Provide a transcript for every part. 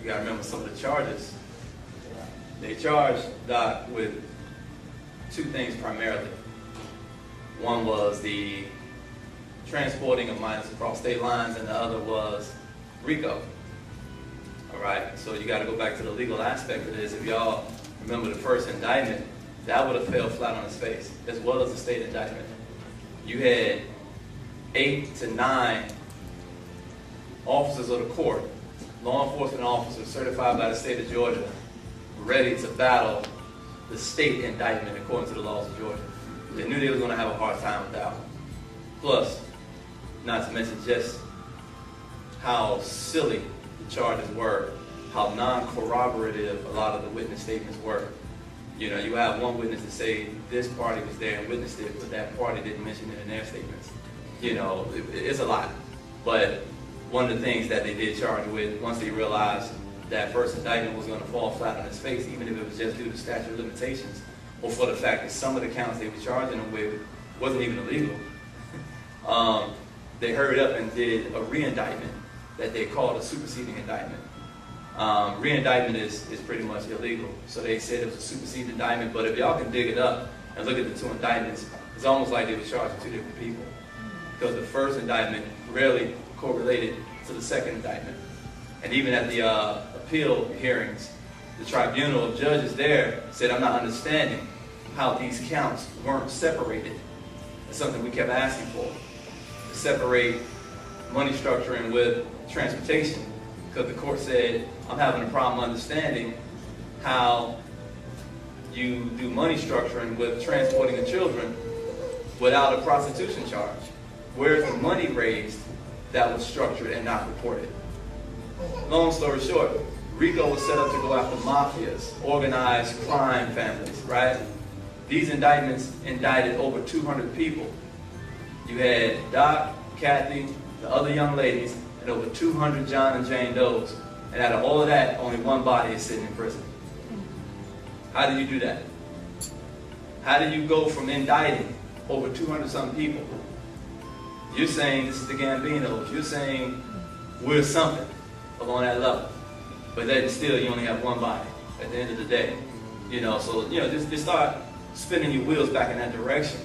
you got to remember some of the charges. They charged Doc with two things primarily. One was the transporting of minors across state lines, and the other was RICO. All right, so you got to go back to the legal aspect of this. If y'all remember the first indictment, that would have fell flat on its face, as well as the state indictment. You had 8 to 9 officers of the court, law enforcement officers certified by the state of Georgia, ready to battle the state indictment according to the laws of Georgia. They knew they were going to have a hard time with that one. Plus, not to mention just how silly the charges were, how non-corroborative a lot of the witness statements were. You know, you have one witness to say this party was there and witnessed it, but that party didn't mention it in their statements. You know, it's a lot. But one of the things that they did charge with, once they realized that first indictment was going to fall flat on its face, even if it was just due to statute of limitations, or for the fact that some of the counts they were charging them with wasn't even illegal, they hurried up and did a re-indictment that they called a superseding indictment. Re-indictment is pretty much illegal, so they said it was a superseding indictment, but if y'all can dig it up and look at the two indictments, it's almost like they were charging two different people, because the first indictment rarely correlated to the second indictment. And even at the appeal hearings, the tribunal of judges there said, I'm not understanding how these counts weren't separated. It's something we kept asking for, to separate money structuring with transportation, because the court said, I'm having a problem understanding how you do money structuring with transporting the children without a prostitution charge. Where's the money raised that was structured and not reported? Long story short, RICO was set up to go after mafias, organized crime families, right? These indictments indicted over 200 people. You had Doc, Kathy, the other young ladies, and over 200 John and Jane Does. And out of all of that, only one body is sitting in prison. How do you do that? How do you go from indicting over 200-something people? You're saying this is the Gambinos. You're saying we're something along that level. But then still, you only have one body at the end of the day. You know, so, you know, just start spinning your wheels back in that direction,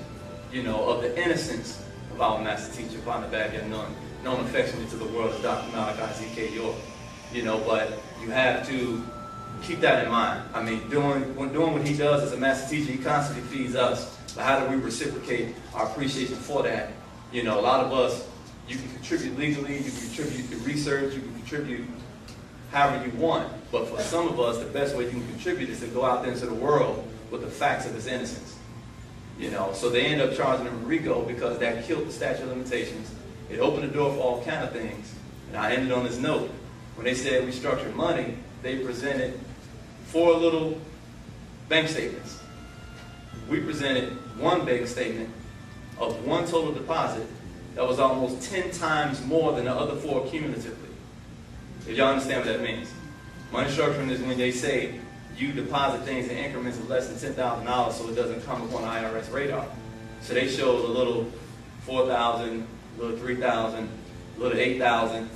you know, of the innocence of our master teacher, Father Baghdad, known affectionately to the world as Dr. Malachi Z.K. York. You know, but you have to keep that in mind. I mean, doing what he does as a master teacher, he constantly feeds us. But how do we reciprocate our appreciation for that? You know, a lot of us, you can contribute legally, you can contribute to research, you can contribute however you want. But for some of us, the best way you can contribute is to go out there into the world with the facts of his innocence. You know, so they end up charging him RICO because that killed the statute of limitations. It opened the door for all kind of things. And I ended on this note. When they said we structured money, they presented 4 little bank statements. We presented one bank statement of one total deposit that was almost 10 times more than the other 4 cumulatively. If y'all understand what that means. Money structuring is when they say you deposit things in increments of less than $10,000 so it doesn't come upon IRS radar. So they showed a little 4,000, a little 3,000, a little 8,000.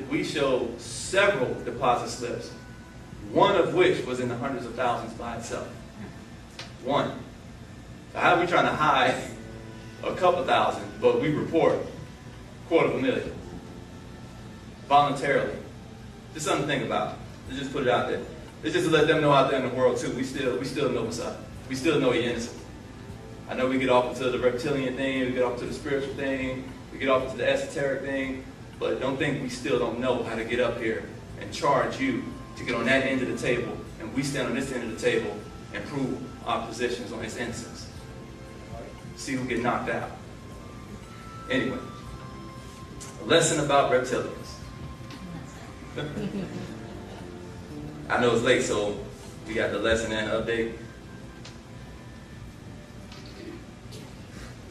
We showed several deposit slips, one of which was in the hundreds of thousands by itself. One. So how are we trying to hide a couple thousand, but we report $250,000 voluntarily? Just something to think about. Let's just put it out there. It's just to let them know out there in the world too. We still know what's up. We still know you're innocent. I know we get off into the reptilian thing, we get off to the spiritual thing, we get off into the esoteric thing. But don't think we still don't know how to get up here and charge you to get on that end of the table, and we stand on this end of the table and prove our positions on his innocence. See who get knocked out. Anyway, a lesson about reptilians. I know it's late, so we got the lesson and update.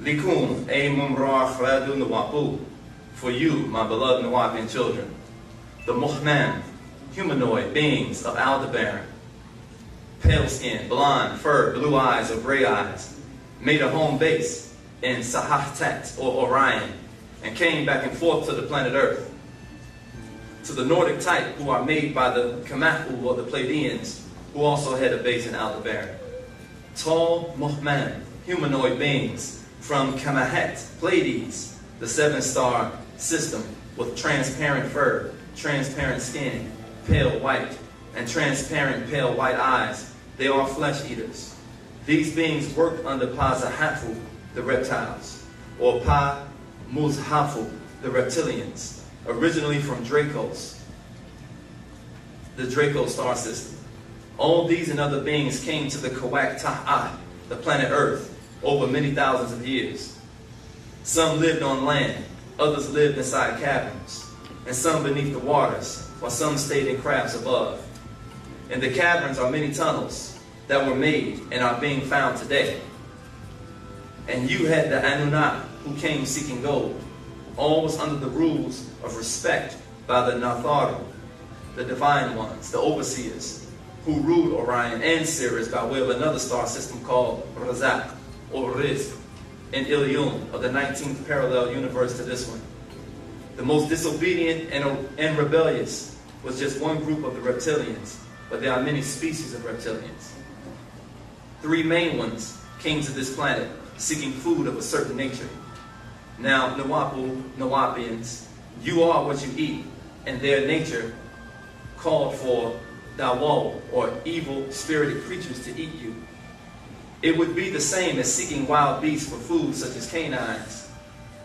Likum ay mumra khradu NUWAPU. For you, my beloved NUWAUPIAN children, the Muhman, humanoid beings of Aldebaran, pale skin, blonde, fur, blue eyes or gray eyes, made a home base in Sahahtat or Orion, and came back and forth to the planet Earth to the Nordic type, who are made by the Kamahu or the Pleiadians, who also had a base in Aldebaran. Tall Muhman, humanoid beings from Kamahet, Pleiades, the 7-star system with transparent fur, transparent skin, pale white, and transparent pale white eyes. They are flesh eaters. These beings worked under Pa-Zahafu, the reptiles, or Pa-Muzhafu, the reptilians, originally from Dracos, the Draco star system. All these and other beings came to the Kawak Ta'ah, the planet Earth, over many thousands of years. Some lived on land, others lived inside caverns, and some beneath the waters, while some stayed in crafts above. In the caverns are many tunnels that were made and are being found today. And you had the Anunnaki who came seeking gold. All was under the rules of respect by the Natharu, the divine ones, the overseers, who ruled Orion and Sirius by way of another star system called Razak, or Rizq, in Ilium of the 19th parallel universe to this one. The most disobedient and rebellious was just one group of the reptilians, but there are many species of reptilians. 3 main ones came to this planet seeking food of a certain nature. Now, NUWAUPIans, you are what you eat, and their nature called for Dawal, or evil spirited creatures, to eat you. It would be the same as seeking wild beasts for food, such as canines,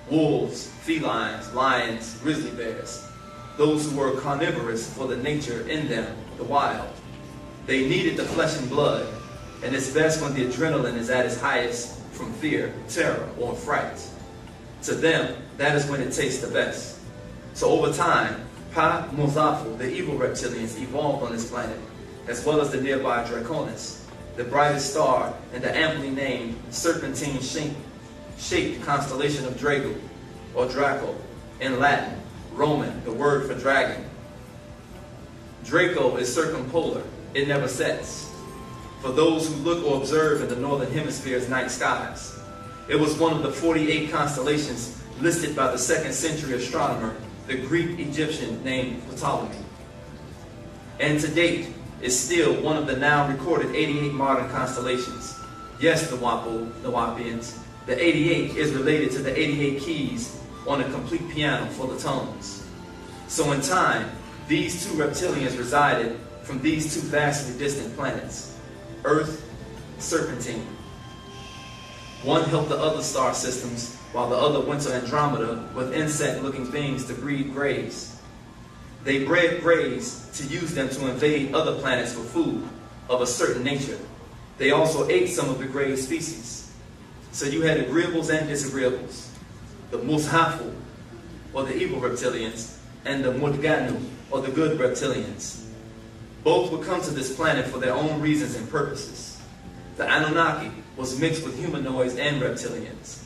wolves, felines, lions, grizzly bears, those who were carnivorous for the nature in them, the wild. They needed the flesh and blood, and it's best when the adrenaline is at its highest from fear, terror, or fright. To them, that is when it tastes the best. So over time, Pa-Muzhafu, the evil reptilians, evolved on this planet, as well as the nearby Draconis, the brightest star in the amply named serpentine-shaped constellation of Drago, or Draco, in Latin, Roman, the word for dragon. Draco is circumpolar, it never sets. For those who look or observe in the northern hemisphere's night skies, it was one of the 48 constellations listed by the 2nd century astronomer, the Greek Egyptian named Ptolemy. And to date, is still one of the now recorded 88 modern constellations. Yes, the NUWAUPIans, the 88 is related to the 88 keys on a complete piano full of tones. So in time, these 2 reptilians resided from these 2 vastly distant planets, Earth, Serpentine. One helped the other star systems, while the other went to Andromeda with insect-looking beings to breed greys. They bred greys to use them to invade other planets for food of a certain nature. They also ate some of the grey species. So you had agreeables and disagreeables. The Muzhafu, or the evil reptilians, and the Mudganu, or the good reptilians. Both would come to this planet for their own reasons and purposes. The Anunnaki was mixed with humanoids and reptilians.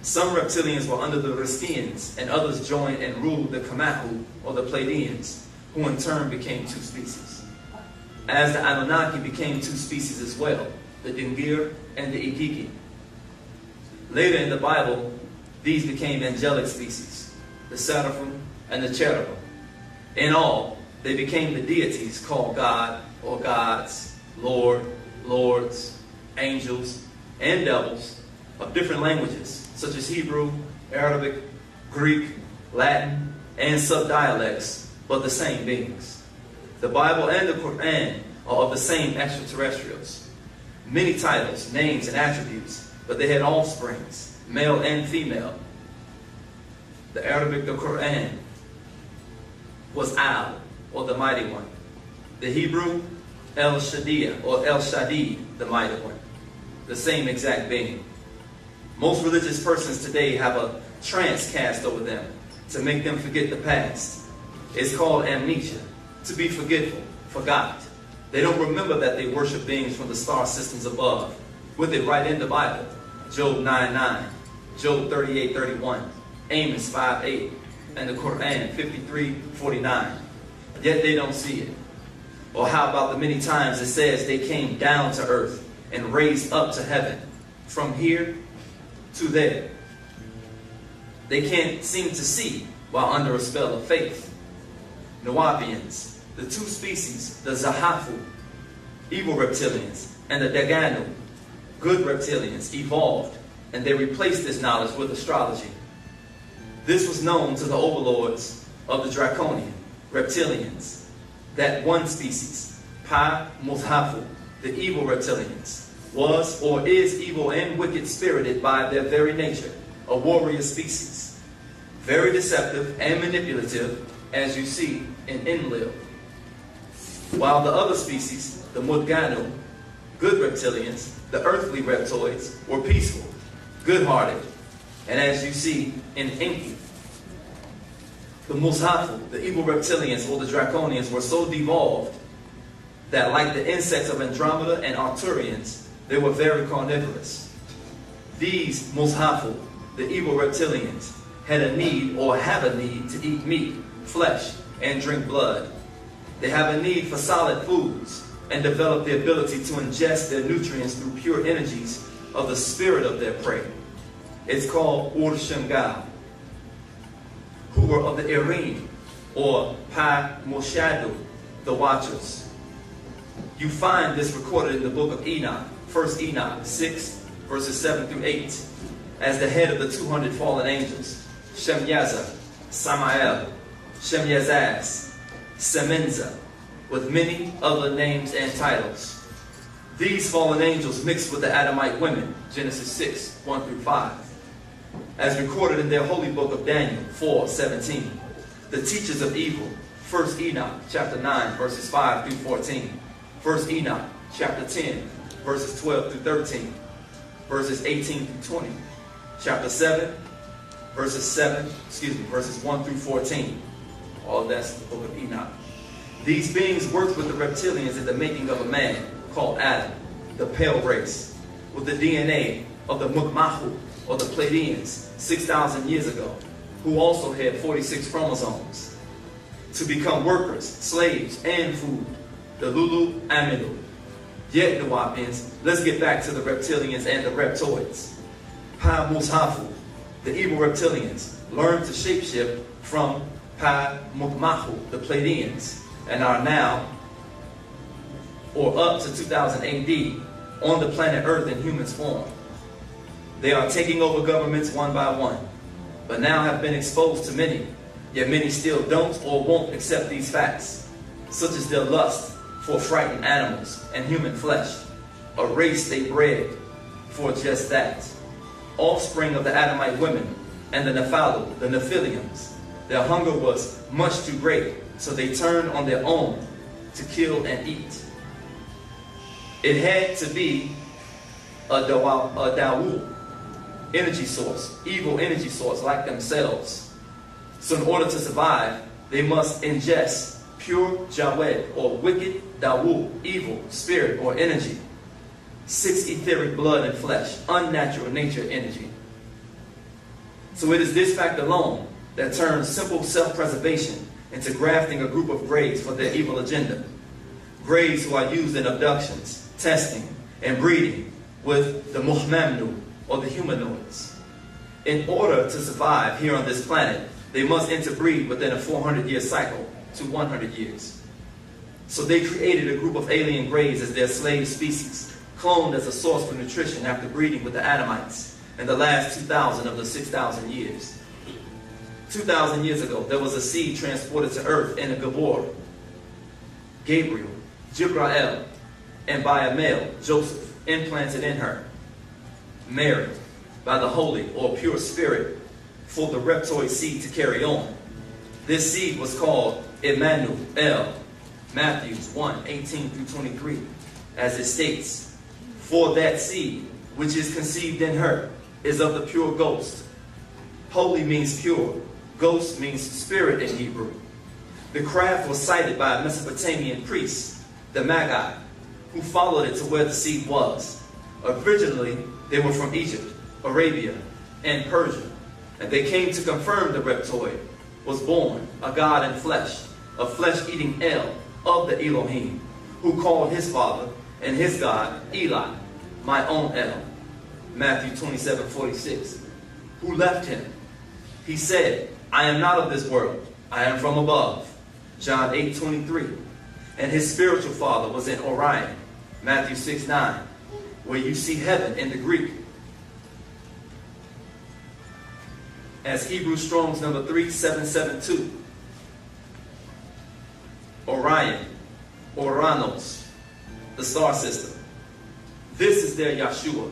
Some reptilians were under the Rizqians, and others joined and ruled the Kamahu, or the Pleiadians, who in turn became 2 species. As the Anunnaki became 2 species as well, the Dingir and the Igigi. Later in the Bible, these became angelic species, the Seraphim and the Cherubim. In all, they became the deities called God, or gods, Lord, lords, angels, and devils of different languages, such as Hebrew, Arabic, Greek, Latin, and subdialects, but the same beings. The Bible and the Quran are of the same extraterrestrials. Many titles, names, and attributes, but they had offsprings, male and female. The Arabic, the Quran, was Al, or the Mighty One. The Hebrew, El Shaddai, or El Shadi, the Mighty One. The same exact being. Most religious persons today have a trance cast over them to make them forget the past. It's called amnesia, to be forgetful, forgot. They don't remember that they worship beings from the star systems above, with it right in the Bible. Job 9:9, Job 38:31, Amos 5:8, and the Quran 53:49. Yet they don't see it. Or how about the many times it says they came down to earth and raised up to heaven, from here to there. They can't seem to see while under a spell of faith. NUWAUPIANs, the two species, the Zahafu, evil reptilians, and the Daganu, good reptilians, evolved, and they replaced this knowledge with astrology. This was known to the overlords of the draconian reptilians, that one species, Pa Mushafu, the evil reptilians, was or is evil and wicked spirited by their very nature, a warrior species, very deceptive and manipulative, as you see in Enlil. While the other species, the Mudganu, good reptilians, the earthly reptoids, were peaceful, good-hearted, and as you see in Enki. The Mushafu, the evil reptilians or the draconians, were so devolved that, like the insects of Andromeda and Arcturians, they were very carnivorous. These Mushafu, the evil reptilians, had a need or have a need to eat meat, flesh, and drink blood. They have a need for solid foods and develop the ability to ingest their nutrients through pure energies of the spirit of their prey. It's called Ur-Shamgal, who were of the Irim, or Pa Moshadu, the Watchers. You find this recorded in the book of Enoch, 1 Enoch 6, verses 7 through 8, as the head of the 200 fallen angels, Shemyaza, Samael, Shemyazaz, Semenza, with many other names and titles. These fallen angels mixed with the Adamite women, Genesis 6, 1 through 5, as recorded in their holy book of Daniel 4:17. The teachers of evil, 1 Enoch chapter 9, verses 5 through 14. 1 Enoch chapter 10, verses 12 through 13. Verses 18 through 20. Chapter 7, verses 1 through 14. All that's the book of Enoch. These beings worked with the reptilians in the making of a man called Adam, the pale race, with the DNA of the Mukmahu, or the Pleiadians, 6,000 years ago, who also had 46 chromosomes, to become workers, slaves, and food, the Lulu Amilu. Yet, NUWAUPIANs, let's get back to the reptilians and the reptoids. Pa Mushafu, the evil reptilians, learned to shapeshift from Pa Mukmahu, the Pleiadians, and are now, or up to 2000 AD, on the planet Earth in human form. They are taking over governments one by one, but now have been exposed to many, yet many still don't or won't accept these facts, such as their lust for frightened animals and human flesh, a race they bred for just that. Offspring of the Adamite women and the Nephalu, the Nephilims. Their hunger was much too great, so they turned on their own to kill and eat. It had to be a Dawu, energy source, evil energy source like themselves. So in order to survive, they must ingest pure Jawed, or wicked Dawu, evil, spirit, or energy. 6 etheric blood and flesh, unnatural nature energy. So it is this fact alone that turns simple self-preservation into grafting a group of Greys for their evil agenda. Greys who are used in abductions, testing, and breeding with the Muhmamnu, or the humanoids. In order to survive here on this planet, they must interbreed within a 400-year cycle to 100 years. So they created a group of alien Greys as their slave species, cloned as a source for nutrition after breeding with the Adamites in the last 2,000 of the 6,000 years. 2,000 years ago, there was a seed transported to earth in a Gabor, Gabriel, Jibrael, and by a male, Joseph, implanted in her, Mary, by the Holy or pure Spirit, for the reptoid seed to carry on. This seed was called Emmanuel, Matthew 1, 18 through 23, as it states, for that seed which is conceived in her is of the pure ghost. Holy means pure. Ghost means spirit in Hebrew. The craft was sighted by a Mesopotamian priest, the Magi, who followed it to where the seed was. Originally, they were from Egypt, Arabia, and Persia, and they came to confirm the reptoid was born, a god in flesh, a flesh-eating El of the Elohim, who called his father and his god Eli, my own El, Matthew 27:46, who left him. He said, I am not of this world, I am from above. John 8:23. And his spiritual father was in Orion, Matthew 6:9, where you see heaven in the Greek as Hebrew Strong's number 3772. Orion, Oranos, the star system. This is their Yeshua,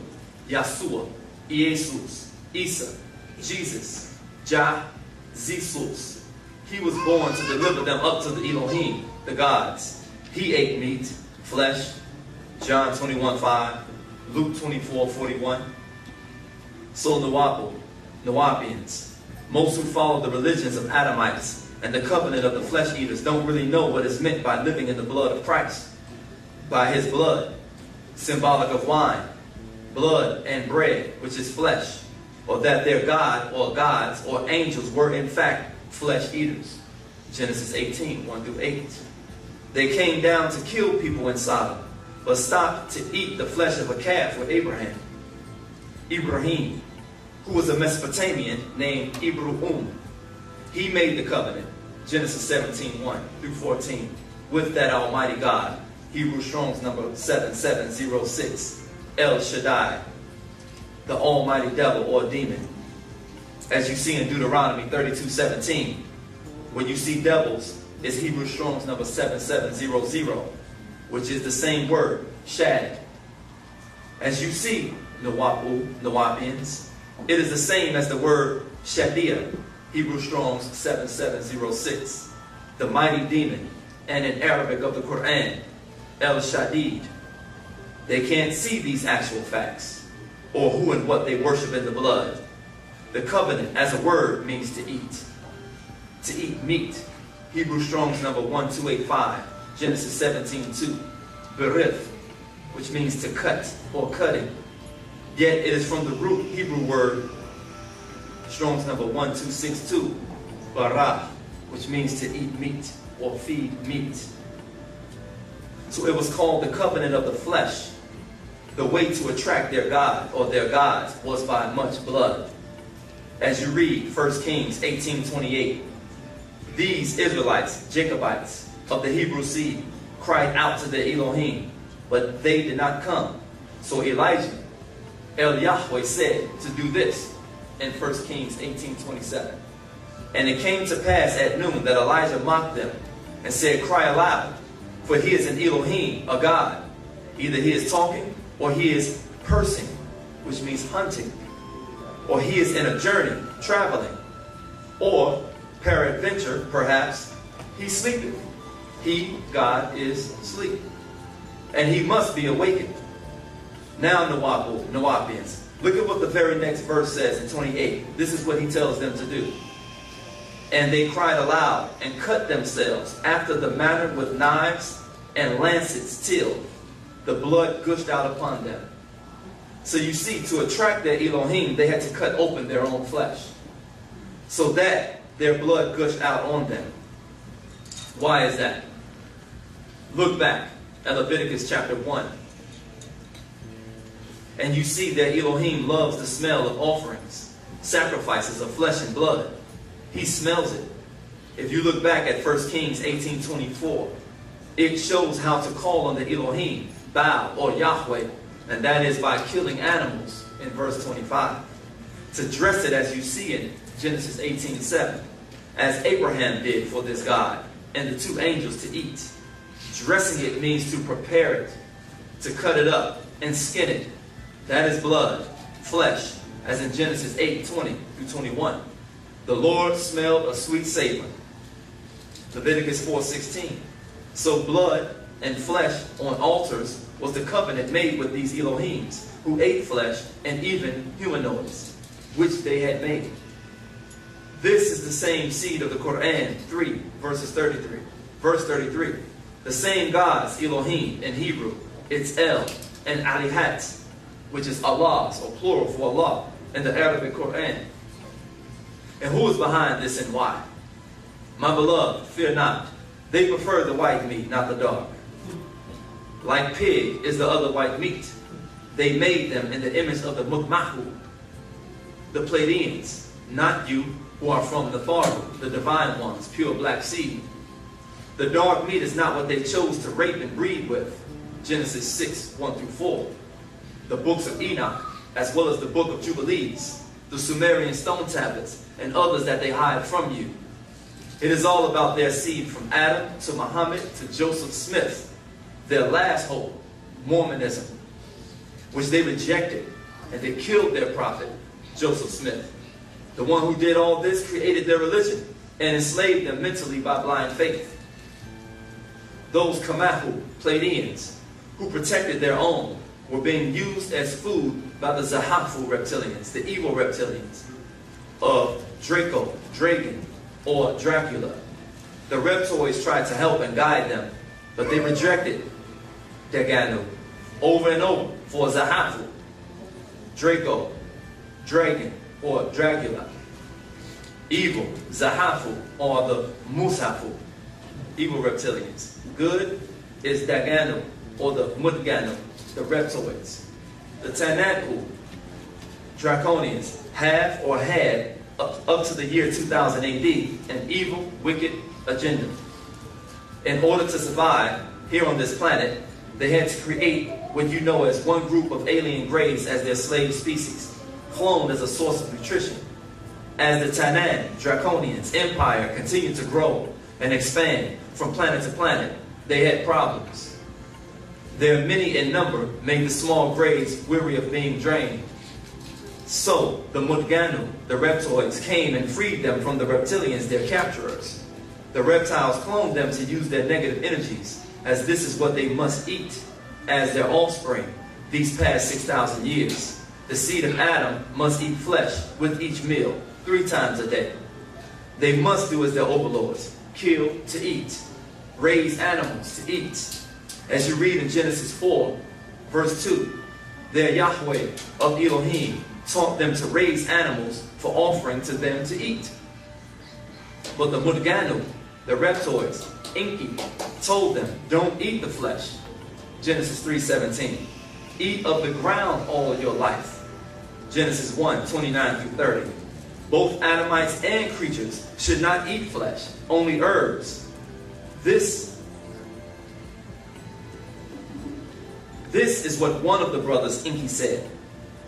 Yahshua, Jesus, Isa, Jesus, Jah, Jesus. He was born to deliver them up to the Elohim, the gods. He ate meat, flesh, John 21:5, Luke 24:41. So NUWAUPIANs, most who follow the religions of Adamites and the covenant of the flesh eaters, don't really know what is meant by living in the blood of Christ. By his blood, symbolic of wine, blood and bread, which is flesh, or that their God or gods or angels were in fact flesh eaters. Genesis 18:1-8. They came down to kill people in Sodom, but stopped to eat the flesh of a calf with Abraham. Ibrahim, who was a Mesopotamian named Ibrahim, he made the covenant, Genesis 17:1-14, with that Almighty God. Hebrew Strong's number 7706, El Shaddai, the Almighty Devil or Demon. As you see in Deuteronomy 32:17, when you see devils, it's Hebrew Strong's number 7700, which is the same word, Shad. As you see, NUWAUPIANs, it is the same as the word Shadia, Hebrew Strong's 7706, the mighty demon, and in Arabic of the Quran, El Shadid. They can't see these actual facts, or who and what they worship in the blood. The covenant as a word means to eat. To eat meat. Hebrew Strong's number 1285, Genesis 17:2. Berith, which means to cut or cutting. Yet it is from the root Hebrew word, Strong's number 1262, barah, which means to eat meat or feed meat. So it was called the covenant of the flesh. The way to attract their God or their gods was by much blood. As you read 1 Kings 18:28, these Israelites, Jacobites of the Hebrew seed, cried out to the Elohim, but they did not come. So Elijah, El Yahweh, said to do this in 1 Kings 18:27. And it came to pass at noon that Elijah mocked them and said, cry aloud, for he is an Elohim, a God. Either he is talking or he is pursing, which means hunting. Or he is in a journey, traveling. Or, peradventure, perhaps, he's sleeping. He, God, is asleep. And he must be awakened. Now, NUWAUPIANs, look at what the very next verse says in 28. This is what he tells them to do. And they cried aloud and cut themselves after the manner with knives and lancets till the blood gushed out upon them. So you see, to attract their Elohim, they had to cut open their own flesh, so that their blood gushed out on them. Why is that? Look back at Leviticus chapter 1. And you see that Elohim loves the smell of offerings, sacrifices of flesh and blood. He smells it. If you look back at 1 Kings 18:24, it shows how to call on the Elohim, Baal or Yahweh, and that is by killing animals in verse 25. To dress it as you see in Genesis 18:7, as Abraham did for this God and the two angels to eat. Dressing it means to prepare it, to cut it up and skin it. That is blood, flesh, as in Genesis 8:20-21. The Lord smelled a sweet savor. Leviticus 4:16. So blood and flesh on altars was the covenant made with these Elohims who ate flesh and even humanoids, which they had made. This is the same seed of the Quran 3 verses 33. Verse 33. The same gods, Elohim in Hebrew, it's El and Alihat, which is Allah's or plural for Allah in the Arabic Quran. And who is behind this and why? My beloved, fear not. They prefer the white meat, not the dark. Like pig is the other white meat. They made them in the image of the Mukmahu, the Pleiadians, not you who are from the Tharu, the divine ones, pure black seed. The dark meat is not what they chose to rape and breed with. Genesis 6, 1 through 4. The books of Enoch, as well as the book of Jubilees, the Sumerian stone tablets, and others that they hide from you. It is all about their seed from Adam to Muhammad to Joseph Smith, their last hope, Mormonism, which they rejected, and they killed their prophet, Joseph Smith. The one who did all this created their religion and enslaved them mentally by blind faith. Those Kamahu, Pleiadians, who protected their own, were being used as food by the Zahafu reptilians, the evil reptilians of Draco, Dragon, or Dracula. The reptoids tried to help and guide them, but they rejected Daganu over and over for Zahafu, Draco, Dragon, or Dracula. Evil, Zahafu, or the Musafu, evil reptilians. Good is Daganu, or the Mudganu, the reptoids. The Tanaku, Draconians, have or had, up to the year 2000 AD, an evil, wicked agenda. In order to survive here on this planet, they had to create what you know as one group of alien grays as their slave species, cloned as a source of nutrition. As the Tanan, Draconians, empire continued to grow and expand from planet to planet, they had problems. Their many in number made the small grays weary of being drained. So the Mudganu, the reptoids, came and freed them from the reptilians, their capturers. The reptiles cloned them to use their negative energies, as this is what they must eat as their offspring these past 6,000 years. The seed of Adam must eat flesh with each meal 3 times a day. They must do as their overlords, kill to eat, raise animals to eat. As you read in Genesis 4, verse 2, their Yahweh of Elohim taught them to raise animals for offering to them to eat. But the Mudganu, the reptoids, Enki, told them, don't eat the flesh. Genesis 3:17. Eat of the ground all your life. Genesis 1, 29 through 30. Both Adamites and creatures should not eat flesh, only herbs. This is what one of the brothers, Enki, said.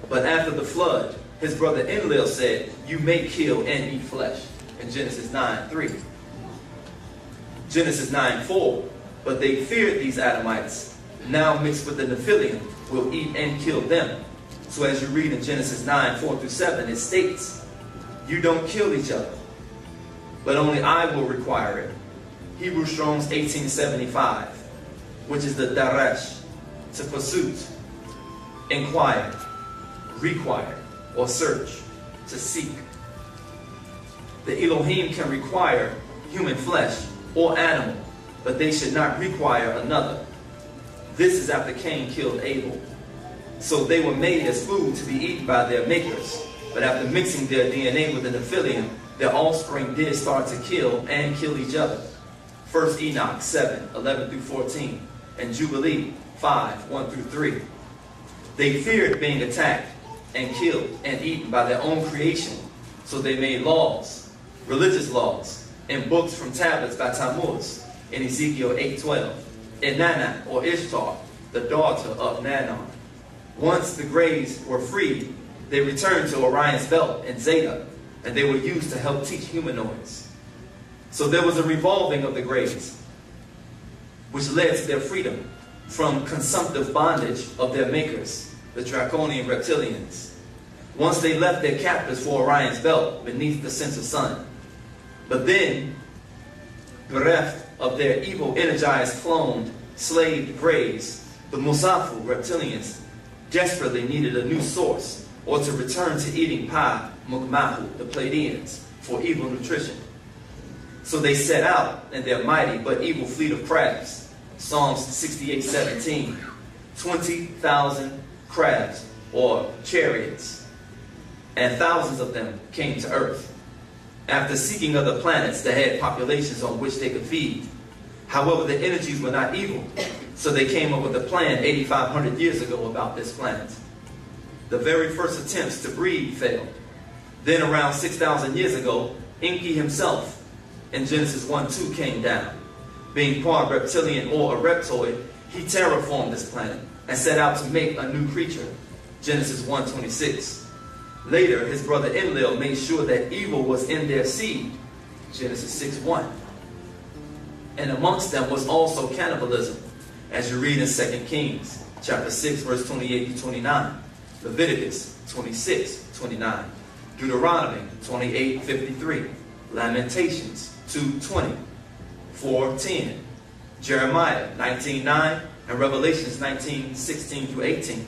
But after the flood, his brother Enlil said, you may kill and eat flesh. In Genesis 9:3. Genesis 9:4. But they feared these Adamites, now mixed with the Nephilim, will eat and kill them. So as you read in Genesis 9:4 through 7, it states, you don't kill each other, but only I will require it. Hebrew Strong's 1875, which is the Daresh, to pursue, inquire, require, or search, to seek. The Elohim can require human flesh or animal, but they should not require another. This is after Cain killed Abel. So they were made as food to be eaten by their makers. But after mixing their DNA with the Nephilim, their offspring did start to kill and kill each other. 1 Enoch 7, 11 through 14, and Jubilee 5, 1 through 3. They feared being attacked and killed and eaten by their own creation, so they made laws, religious laws, in books from tablets by Tammuz, in Ezekiel 8:12. Inanna, or Ishtar, the daughter of Nannon. Once the grays were freed, they returned to Orion's belt and Zeta, and they were used to help teach humanoids. So there was a revolving of the grays, which led to their freedom from consumptive bondage of their makers, the draconian reptilians. Once they left their captors for Orion's belt beneath the center sun. But then, bereft of their evil, energized, cloned, slaved grays, the Musafu reptilians desperately needed a new source, or to return to eating Pa Mukmahu, the Pleiadians, for evil nutrition. So they set out in their mighty but evil fleet of crabs. Psalms 68:17. 20,000 crabs, or chariots, and thousands of them came to earth. After seeking other planets that had populations on which they could feed. However, the energies were not evil, so they came up with a plan 8,500 years ago about this planet. The very first attempts to breed failed. Then around 6,000 years ago, Enki himself in Genesis 1:2 came down. being part reptilian or a reptoid, he terraformed this planet and set out to make a new creature, Genesis 1:26. Later, his brother Enlil made sure that evil was in their seed, Genesis 6:1. And amongst them was also cannibalism, as you read in 2 Kings chapter 6, verse 28 to 29, Leviticus 26:29, Deuteronomy 28:53, Lamentations 2:20, 4:10, Jeremiah 19:9, and Revelations 19:16 through 18.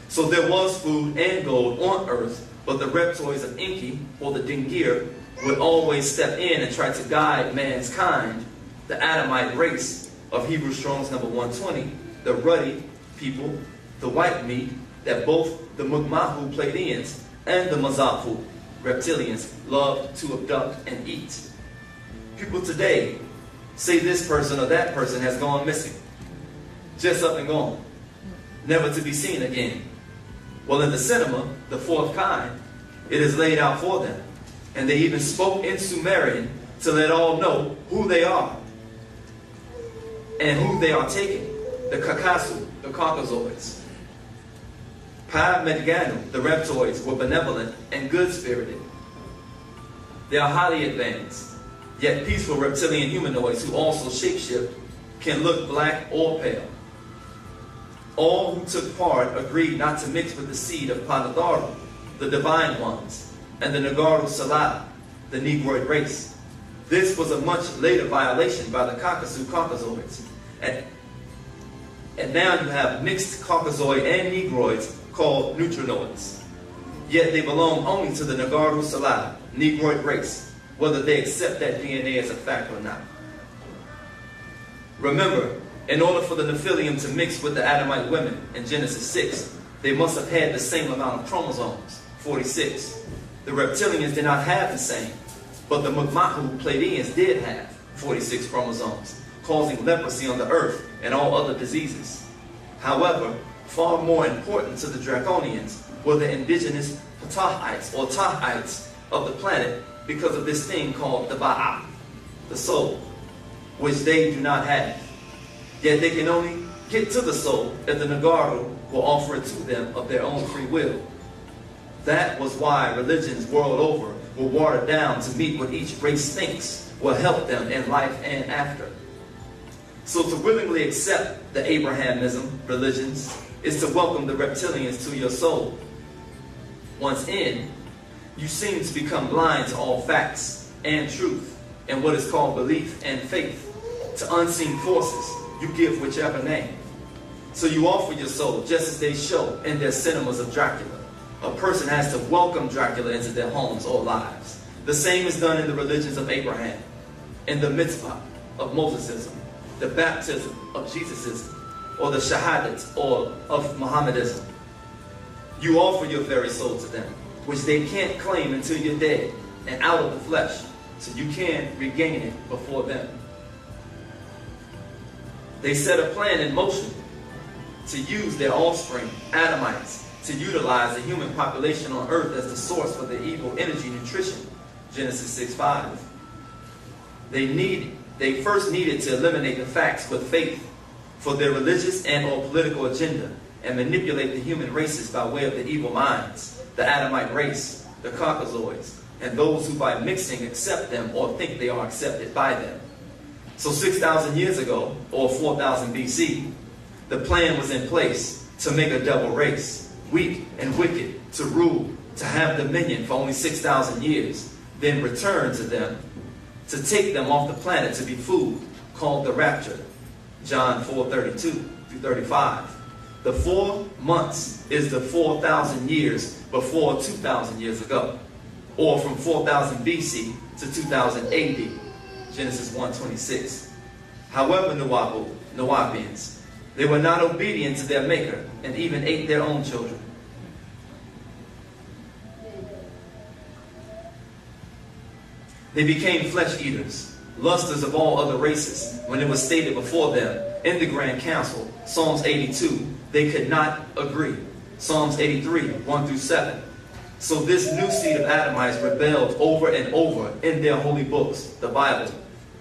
So there was food and gold on earth, but the reptoids of Enki, or the Dingir, would always step in and try to guide man's kind, the Adamite race of Hebrew Strong's number 120, the ruddy people, the white meat, that both the Mugmahu Pleiadians and the Mazafu reptilians loved to abduct and eat. People today say this person or that person has gone missing, just up and gone, never to be seen again. Well, in the cinema, the fourth kind, it is laid out for them, and they even spoke in Sumerian to let all know who they are and who they are taking, the Kakasu, the Caucasoids. Pa Medganu, the reptoids, were benevolent and good-spirited. They are highly advanced, yet peaceful reptilian humanoids who also shapeshift can look black or pale. All who took part agreed not to mix with the seed of Panadaru, the divine ones, and the Nagaru Salah, the Negroid race. This was a much later violation by the Caucasoids. And now you have mixed Caucasoid and Negroids called neutrinoids. Yet they belong only to the Nagaru Salah, Negroid race, whether they accept that DNA as a fact or not. Remember, in order for the Nephilim to mix with the Adamite women in Genesis 6, they must have had the same amount of chromosomes, 46. The reptilians did not have the same, but the Mugmahu Pleiadians did have 46 chromosomes, causing leprosy on the earth and all other diseases. However, far more important to the Draconians were the indigenous Ptahites or Tahites of the planet because of this thing called the Ba'a, the soul, which they do not have. Yet they can only get to the soul if the Nagaru will offer it to them of their own free will. That was why religions world over were watered down to meet what each race thinks will help them in life and after. So to willingly accept the Abrahamism religions is to welcome the reptilians to your soul. Once in, you seem to become blind to all facts and truth and what is called belief and faith. To unseen forces, you give whichever name. So you offer your soul just as they show in their cinemas of Dracula. A person has to welcome Dracula into their homes or lives. The same is done in the religions of Abraham, in the mitzvah of Mosesism, the baptism of Jesusism, or the shahadat or of Mohammedism. You offer your very soul to them, which they can't claim until you're dead and out of the flesh, so you can't regain it before them. They set a plan in motion to use their offspring, Adamites, to utilize the human population on earth as the source for the evil energy nutrition, Genesis 6:5. They first needed to eliminate the facts with faith for their religious and or political agenda and manipulate the human races by way of the evil minds, the Adamite race, the Caucasoids, and those who by mixing accept them or think they are accepted by them. So 6,000 years ago, or 4,000 BC, the plan was in place to make a double race, weak and wicked, to rule, to have dominion for only 6,000 years, then return to them, to take them off the planet to be food, called the rapture, John 4:32 through 35. The 4 months is the 4,000 years before 2,000 years ago, or from 4,000 BC to 2000 AD, Genesis 1:26. However, NUWAUPIANs, they were not obedient to their maker and even ate their own children. They became flesh eaters, lusters of all other races, when it was stated before them in the Grand Council, Psalms 82, they could not agree. Psalms 83, 1 through 7. So this new seed of Adamites rebelled over and over in their holy books, the Bible,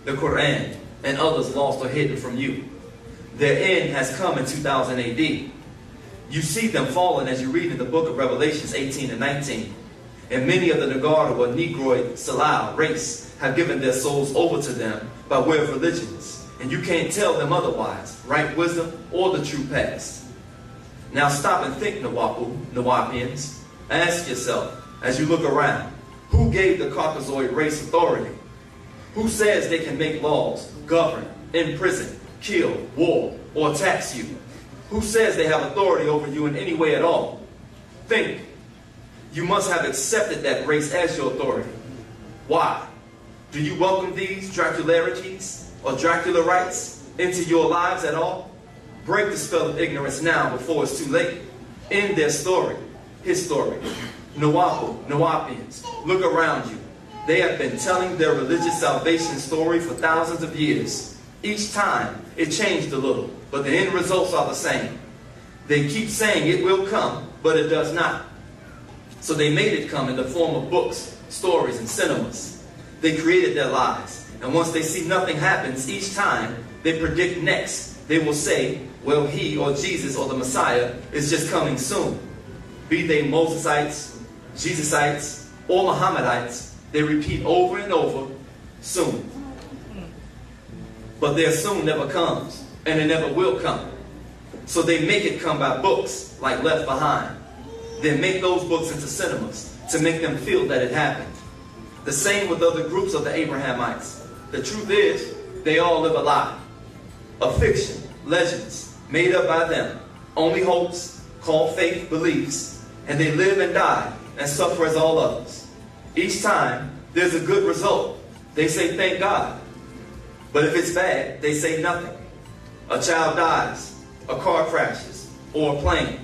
the Quran, and others lost or hidden from you. Their end has come in 2000 AD. You see them falling as you read in the book of Revelations 18 and 19. And many of the Nagaru or Negroid Salao race have given their souls over to them by way of religions. And you can't tell them otherwise, right wisdom or the true past. Now stop and think, NUWAUPIANs. Ask yourself, as you look around, who gave the Caucasoid race authority? Who says they can make laws, govern, imprison, kill, war, or tax you? Who says they have authority over you in any way at all? Think. You must have accepted that race as your authority. Why? Do you welcome these Dracularities or Dracula rights into your lives at all? Break the spell of ignorance now before it's too late. End their story, his story. NUWAUPIANs, look around you. They have been telling their religious salvation story for thousands of years. Each time, it changed a little, but the end results are the same. They keep saying it will come, but it does not. So they made it come in the form of books, stories, and cinemas. They created their lies, and once they see nothing happens each time, they predict next. They will say, well, he or Jesus or the Messiah is just coming soon. Be they Mosesites, Jesusites, or Mohammedites, they repeat over and over, soon. But their soon never comes, and it never will come. So they make it come by books, like Left Behind. They make those books into cinemas to make them feel that it happened. The same with other groups of the Abrahamites. The truth is, they all live a lie. A fiction, legends, made up by them. Only hopes, called faith, beliefs, and they live and die and suffer as all others. Each time, there's a good result. They say, thank God. But if it's bad, they say nothing. A child dies, a car crashes, or a plane.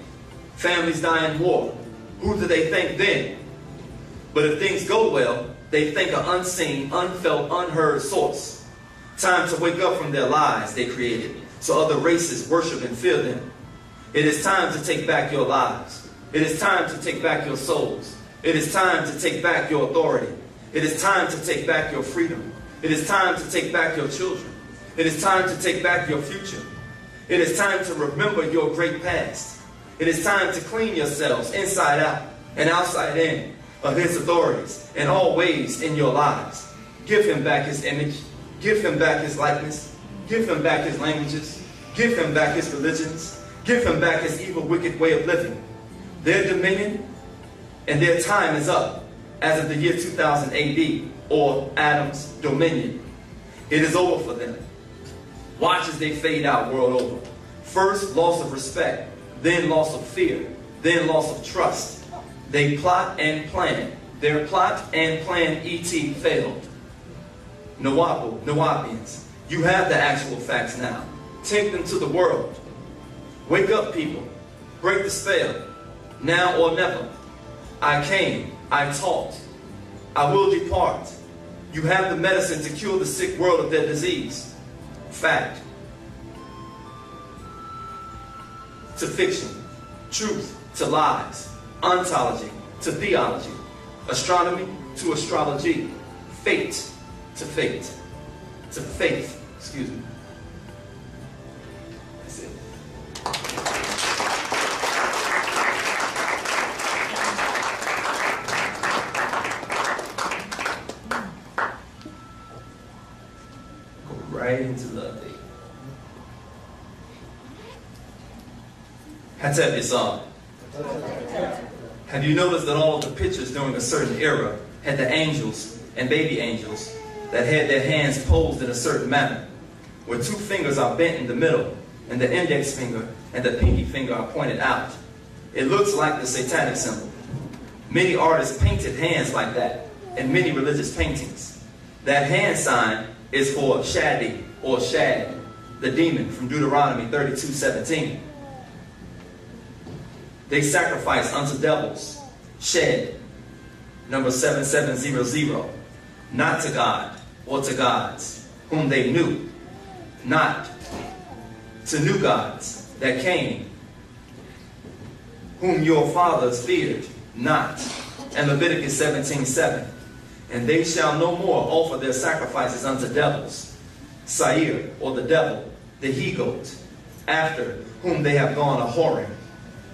Families die in war. Who do they thank then? But if things go well, they thank an unseen, unfelt, unheard source. Time to wake up from their lies they created, so other races worship and fear them. It is time to take back your lives. It is time to take back your souls. It is time to take back your authority. It is time to take back your freedom. It is time to take back your children. It is time to take back your future. It is time to remember your great past. It is time to clean yourselves inside out and outside in of his authorities in all ways in your lives. Give him back his image. Give him back his likeness. Give him back his languages. Give him back his religions. Give him back his evil, wicked way of living. Their dominion and their time is up as of the year 2000 AD, or Adam's dominion. It is over for them. Watch as they fade out world over. First, loss of respect. Then loss of fear, then loss of trust. They plot and plan. Their plot and plan ET failed. NUWAUPIANs, you have the actual facts now. Take them to the world. Wake up, people. Break the spell. Now or never. I came. I taught. I will depart. You have the medicine to cure the sick world of their disease. Fact. To fiction, truth to lies, ontology to theology, astronomy to astrology, fate to faith, excuse me. That's it. Go right into love, baby. Hatep. Have you noticed that all of the pictures during a certain era had the angels and baby angels that had their hands posed in a certain manner, where two fingers are bent in the middle and the index finger and the pinky finger are pointed out? It looks like the satanic symbol. Many artists painted hands like that in many religious paintings. That hand sign is for Shadi or Shad, the demon from Deuteronomy 32:17. They sacrifice unto devils, shed, number 7700, not to God or to gods whom they knew, not to new gods that came, whom your fathers feared not. And Leviticus 17:7, and they shall no more offer their sacrifices unto devils, Sair, or the devil, the he-goat, after whom they have gone a-whoring.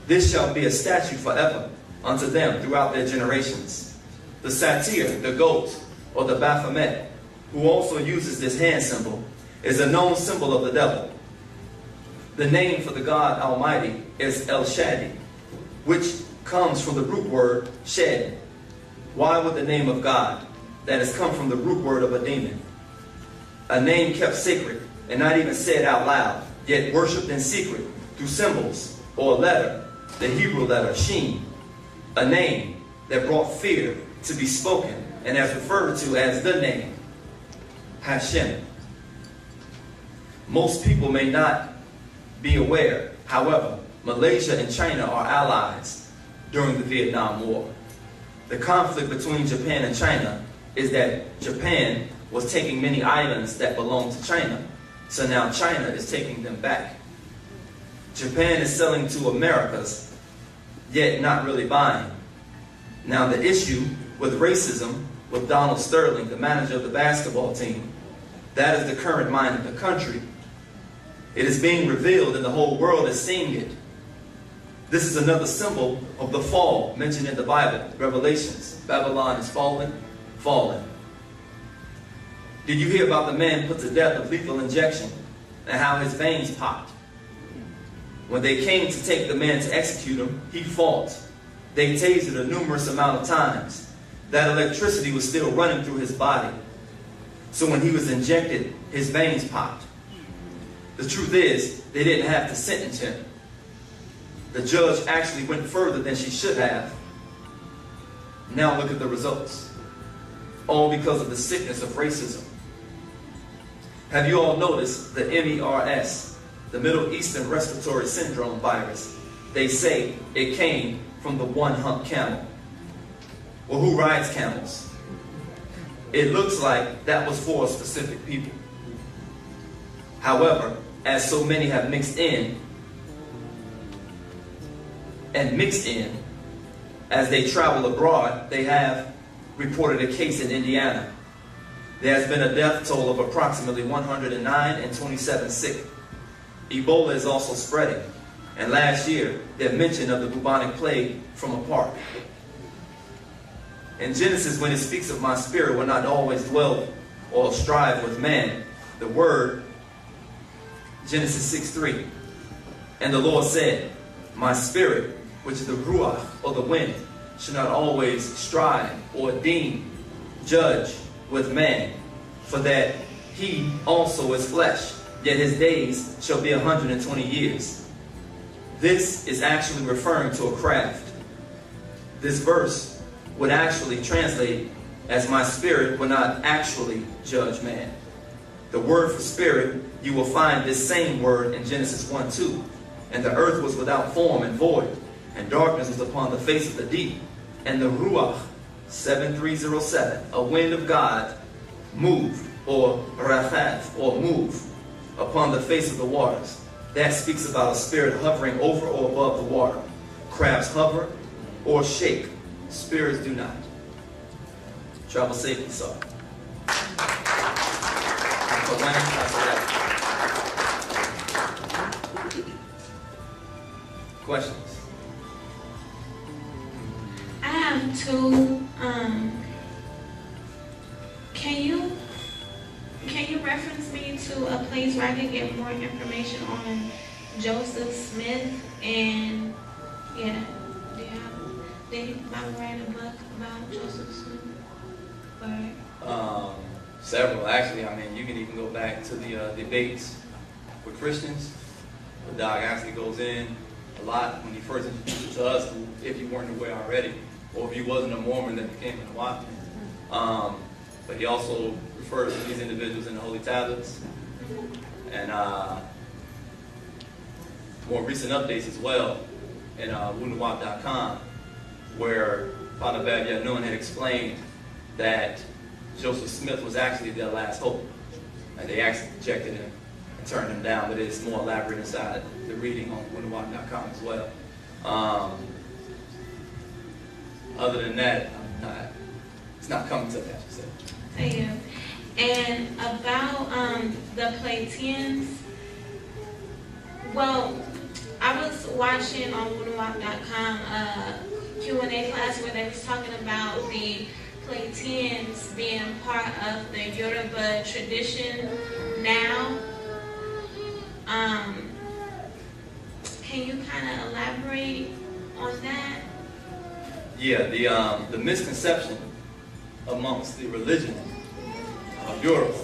This shall be a statute forever unto them throughout their generations. The satyr, the goat, or the Baphomet, who also uses this hand symbol, is a known symbol of the devil. The name for the God Almighty is El Shaddai, which comes from the root word shed. Why would the name of God, that has come from the root word of a demon, a name kept sacred and not even said out loud, yet worshipped in secret through symbols or a letter, the Hebrew letter Shin, a name that brought fear to be spoken and as referred to as the name Hashem. Most people may not be aware, however, Malaysia and China are allies during the Vietnam War. The conflict between Japan and China is that Japan was taking many islands that belonged to China, so now China is taking them back. Japan is selling to Americas, yet not really buying. Now the issue with racism with Donald Sterling, the manager of the basketball team, that is the current mind of the country. It is being revealed and the whole world is seeing it. This is another symbol of the fall mentioned in the Bible, Revelations. Babylon is fallen, fallen. Did you hear about the man put to death with lethal injection and how his veins popped? When they came to take the man to execute him, he fought. They tasered a numerous amount of times. That electricity was still running through his body. So when he was injected, his veins popped. The truth is, they didn't have to sentence him. The judge actually went further than she should have. Now look at the results. All because of the sickness of racism. Have you all noticed the MERS, the Middle Eastern Respiratory Syndrome virus? They say it came from the one-hump camel. Well, who rides camels? It looks like that was for specific people. However, as so many have mixed in, as they travel abroad, they have reported a case in Indiana. There has been a death toll of approximately 109 and 27 sick. Ebola is also spreading. And last year, they mentioned of the bubonic plague from a park. In Genesis, when it speaks of my spirit will not always dwell or strive with man, the word, Genesis 6:3. And the Lord said, my spirit, which is the ruach, or the wind, should not always strive or deem, judge with man, for that he also is flesh, yet his days shall be 120 years. This is actually referring to a craft. This verse would actually translate as my spirit will not actually judge man. The word for spirit, you will find this same word in Genesis 1:2. And the earth was without form and void, and darkness was upon the face of the deep. And the Ruach, 7307, a wind of God, moved, or Rafath, or move, upon the face of the waters. That speaks about a spirit hovering over or above the water. Crabs hover or shake. Spirits do not. Travel safely, sir. Questions? I have two. Can you reference me to a place where I can get more information on Joseph Smith? And yeah, did he write a book about Joseph Smith? Or? Several, actually. I mean, you can even go back to the debates with Christians. The doc actually goes in a lot when he first introduced it to us, if you weren't aware already, or if you wasn't a Mormon that became a NUWAUPIAN. But he also refers to these individuals in the Holy Tablets, and more recent updates as well in u.n.n, where Father u.n.n had explained that Joseph Smith was actually their last hope, and they actually rejected him and turned him down, but it's more elaborate inside the reading on u.n.n as well. Other than that, it's not coming to that, you said. Yeah. And about the Pleiadians, well, I was watching on u.n.n.com a Q&A class where they was talking about the Pleiadians being part of the Yoruba tradition now. Can you kind of elaborate on that? Yeah, the misconception amongst the religion of Europe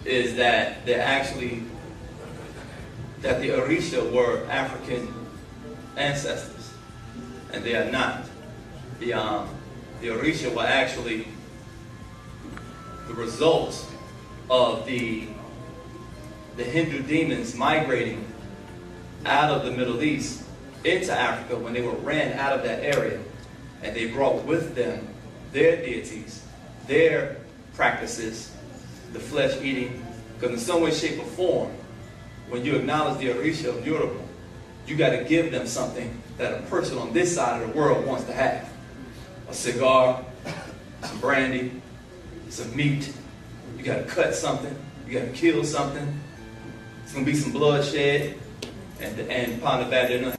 is that that the Orisha were African ancestors, and they are not. The Orisha were actually the result of the Hindu demons migrating out of the Middle East into Africa when they were ran out of that area, and they brought with them their deities, their practices, the flesh eating, because in some way, shape, or form, when you acknowledge the Orisha of Europe, you got to give them something that a person on this side of the world wants to have. A cigar, some brandy, some meat. You got to cut something. You got to kill something. It's going to be some bloodshed. And upon the back, they know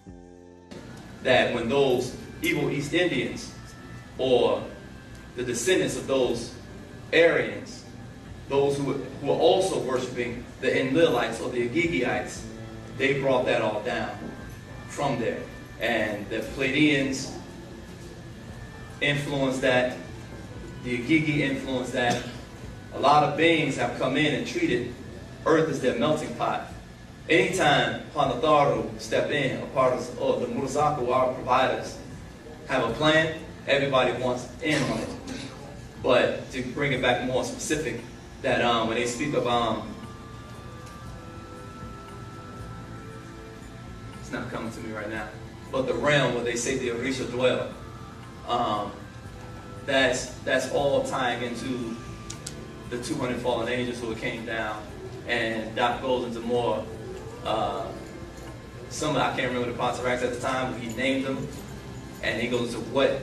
that when those evil East Indians or the descendants of those Aryans, those who are also worshiping the Enlilites or the Agigiites, they brought that all down from there. And the Pleiadians influenced that, the Agigi influenced that. A lot of beings have come in and treated Earth as their melting pot. Anytime Panatharu step in, a part of the Murazaku, our providers, have a plan, everybody wants in on it. But to bring it back more specific, that when they speak of, it's not coming to me right now, but the realm where they say the Orisha dwell, that's all tying into the 200 fallen angels who came down. And Doc goes into more, I can't remember the Taraq at the time, but he named them, and he goes into what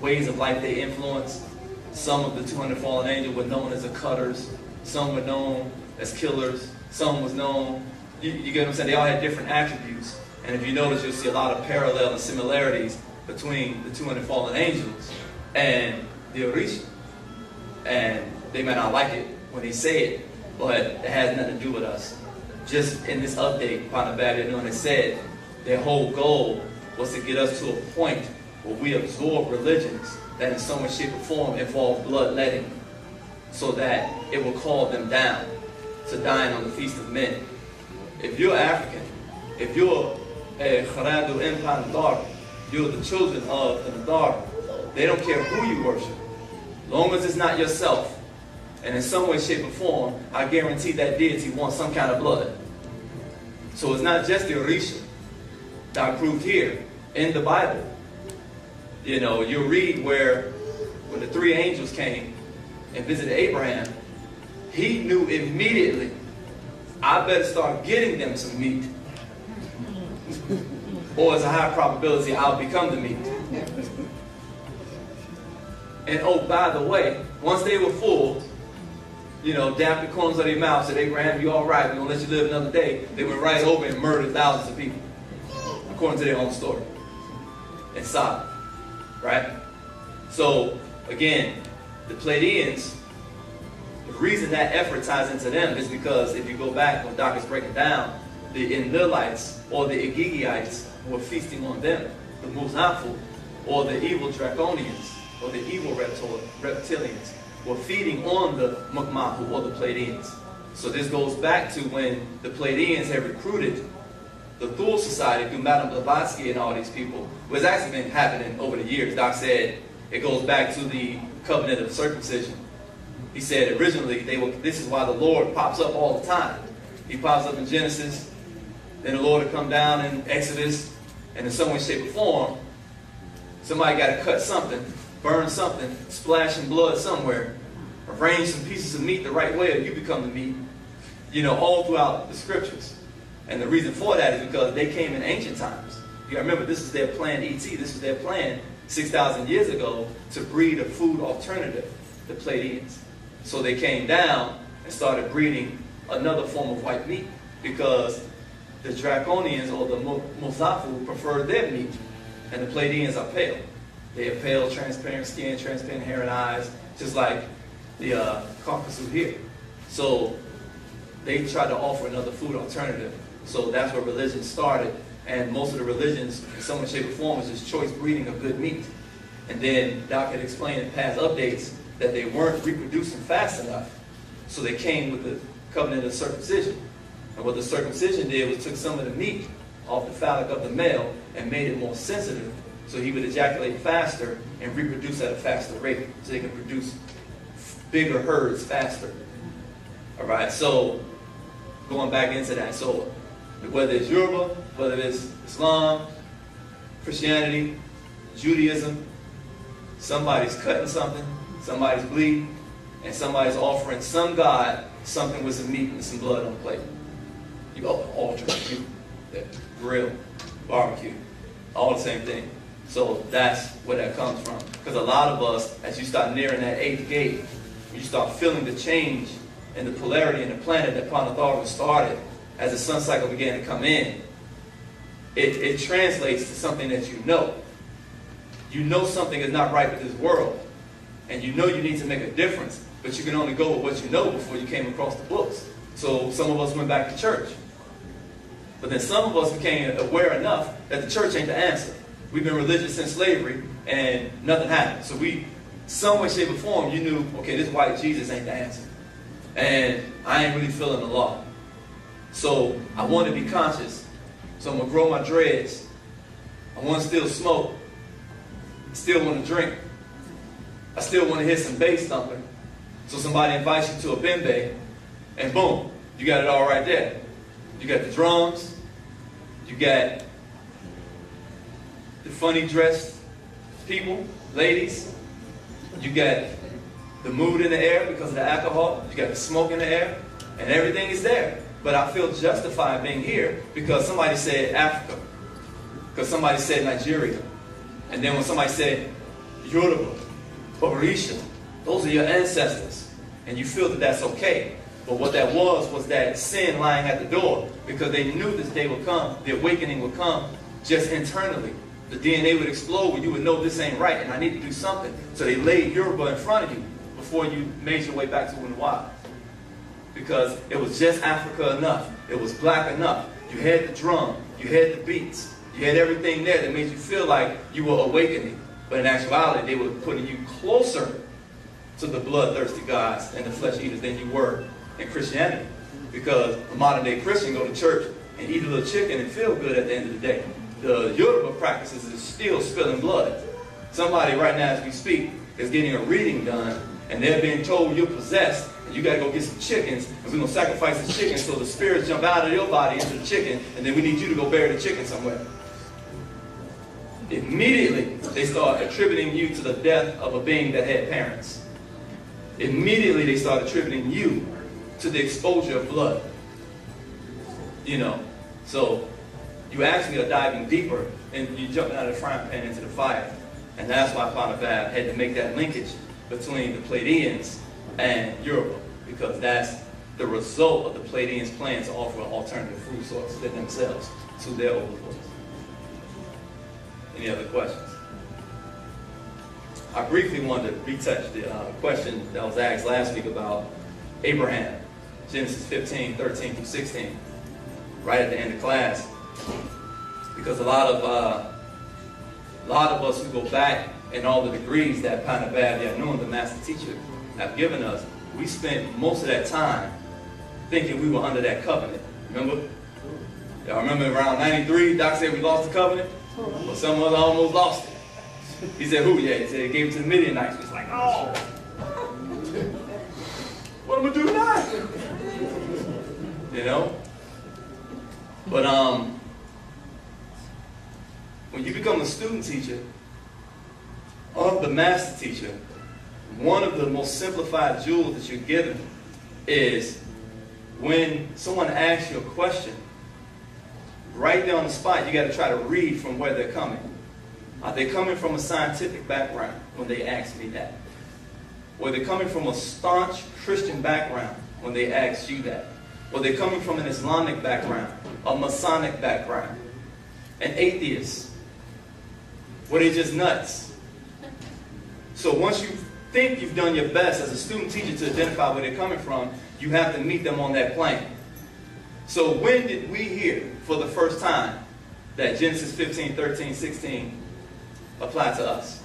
ways of life they influence. Some of the 200 fallen angels were known as the cutters, some were known as killers, some was known, you get what I'm saying? They all had different attributes. And if you notice, you'll see a lot of parallel and similarities between the 200 fallen angels and the Orisha. And they may not like it when they say it, but it has nothing to do with us. Just in this update, Panabab, they said their whole goal was to get us to a point where we absorb religions that in some way, shape, or form involve bloodletting, so that it will call them down to dine on the feast of men. If you're African, if you're a Kharadu Impan Nadar, you're the children of the Nadar, they don't care who you worship. As long as it's not yourself, and in some way, shape, or form, I guarantee that deity wants some kind of blood. So it's not just the Orisha that I proved here in the Bible. You know, you read where when the three angels came and visited Abraham, he knew immediately, I better start getting them some meat, or there's a high probability I'll become the meat. And oh, by the way, once they were full, you know, dapped the corners of their mouth, said, Abraham, you all right, we're going to let you live another day. They went right over and murdered thousands of people, according to their own story, in Sodom, right? So, again, the Pleiadians, the reason that effort ties into them is because if you go back, when Doc is breaking down, the Enlilites or the Agigiites were feasting on them, the Muzafu, or the evil Draconians, or the evil reptilians, were feeding on the Mukmahu or the Pleiadians. So this goes back to when the Pleiadians had recruited the Thule Society through Madame Blavatsky and all these people. What's actually been happening over the years, Doc said, it goes back to the covenant of circumcision. He said originally, this is why the Lord pops up all the time. He pops up in Genesis, then the Lord will come down in Exodus, and in some way, shape, or form, somebody got to cut something, burn something, splash some blood somewhere, arrange some pieces of meat the right way, or you become the meat. You know, all throughout the scriptures. And the reason for that is because they came in ancient times. You remember, this is their plan, this was their plan 6,000 years ago to breed a food alternative, the Pleiadians. So they came down and started breeding another form of white meat because the Draconians or the Mozafu preferred their meat, and the Pleiadians are pale. They have pale, transparent skin, transparent hair and eyes, just like the Caucasus here. So they tried to offer another food alternative. So that's where religion started. And most of the religions, in some way, shape, or form, was just choice breeding of good meat. And then Doc had explained in past updates that they weren't reproducing fast enough. So they came with the covenant of circumcision. And what the circumcision did was took some of the meat off the phallic of the male and made it more sensitive, so he would ejaculate faster and reproduce at a faster rate, so they can produce bigger herds faster. All right, so going back into that, so whether it's Yoruba, whether it's Islam, Christianity, Judaism, somebody's cutting something, somebody's bleeding, and somebody's offering some god something with some meat and some blood on the plate. You go to the altar, the grill, barbecue, all the same thing. So that's where that comes from. Because a lot of us, as you start nearing that 8th gate, you start feeling the change in the polarity in the planet that Planetarium started as the sun cycle began to come in. It translates to something that you know. You know something is not right with this world. And you know you need to make a difference. But you can only go with what you know before you came across the books. So some of us went back to church. But then some of us became aware enough that the church ain't the answer. We've been religious since slavery, and nothing happened. So we, some way, shape, or form, you knew, okay, this white Jesus ain't the answer. And I ain't really feeling the law. So I want to be conscious. So I'm going to grow my dreads. I want to still smoke. I still want to drink. I still want to hear some bass thumping. So somebody invites you to a bembe, and boom, you got it all right there. You got the drums. You got the funny dressed people, ladies. You got the mood in the air because of the alcohol. You got the smoke in the air. And everything is there. But I feel justified being here because somebody said Africa. Because somebody said Nigeria. And then when somebody said Yoruba, Orisha, those are your ancestors. And you feel that that's okay. But what that was that sin lying at the door. Because they knew this day would come. The awakening would come just internally. The DNA would explode where you would know this ain't right and I need to do something. So they laid Yoruba in front of you before you made your way back to u.n.n. Because it was just Africa enough. It was black enough. You had the drum. You had the beats. You had everything there that made you feel like you were awakening. But in actuality, they were putting you closer to the bloodthirsty gods and the flesh eaters than you were in Christianity. Because a modern day Christian go to church and eat a little chicken and feel good at the end of the day. The Yoruba practices is still spilling blood. Somebody right now as we speak is getting a reading done and they're being told you're possessed and you got to go get some chickens and we're going to sacrifice the chicken so the spirits jump out of your body into the chicken and then we need you to go bury the chicken somewhere. Immediately they start attributing you to the death of a being that had parents. Immediately they start attributing you to the exposure of blood. You know, so you actually are diving deeper and you're jumping out of the frying pan into the fire. And that's why Planetarium had to make that linkage between the Pleiadians and Europa, because that's the result of the Pleiadians' plan to offer an alternative food source than themselves to their overlords. Any other questions? I briefly wanted to retouch the question that was asked last week about Abraham, Genesis 15, 13 through 16, right at the end of class. Because a lot of us who go back in all the degrees that Planetarium, the master teacher, have given us, we spent most of that time thinking we were under that covenant. Remember? Y'all remember around 93, Doc said we lost the covenant? Well, some of us almost lost it. He said, who? Yeah, he said he gave it to the Midianites. It's like, oh, what am I going to do now? You know? But when you become a student teacher of the master teacher, one of the most simplified jewels that you're given is when someone asks you a question, right there on the spot, you got to try to read from where they're coming. Are they coming from a scientific background when they ask me that? or they're coming from a staunch Christian background when they ask you that, or they're coming from an Islamic background, a Masonic background, an atheist, or they're just nuts. So once you think you've done your best as a student teacher to identify where they're coming from, you have to meet them on that plane. So when did we hear for the first time that Genesis 15, 13, 16 apply to us?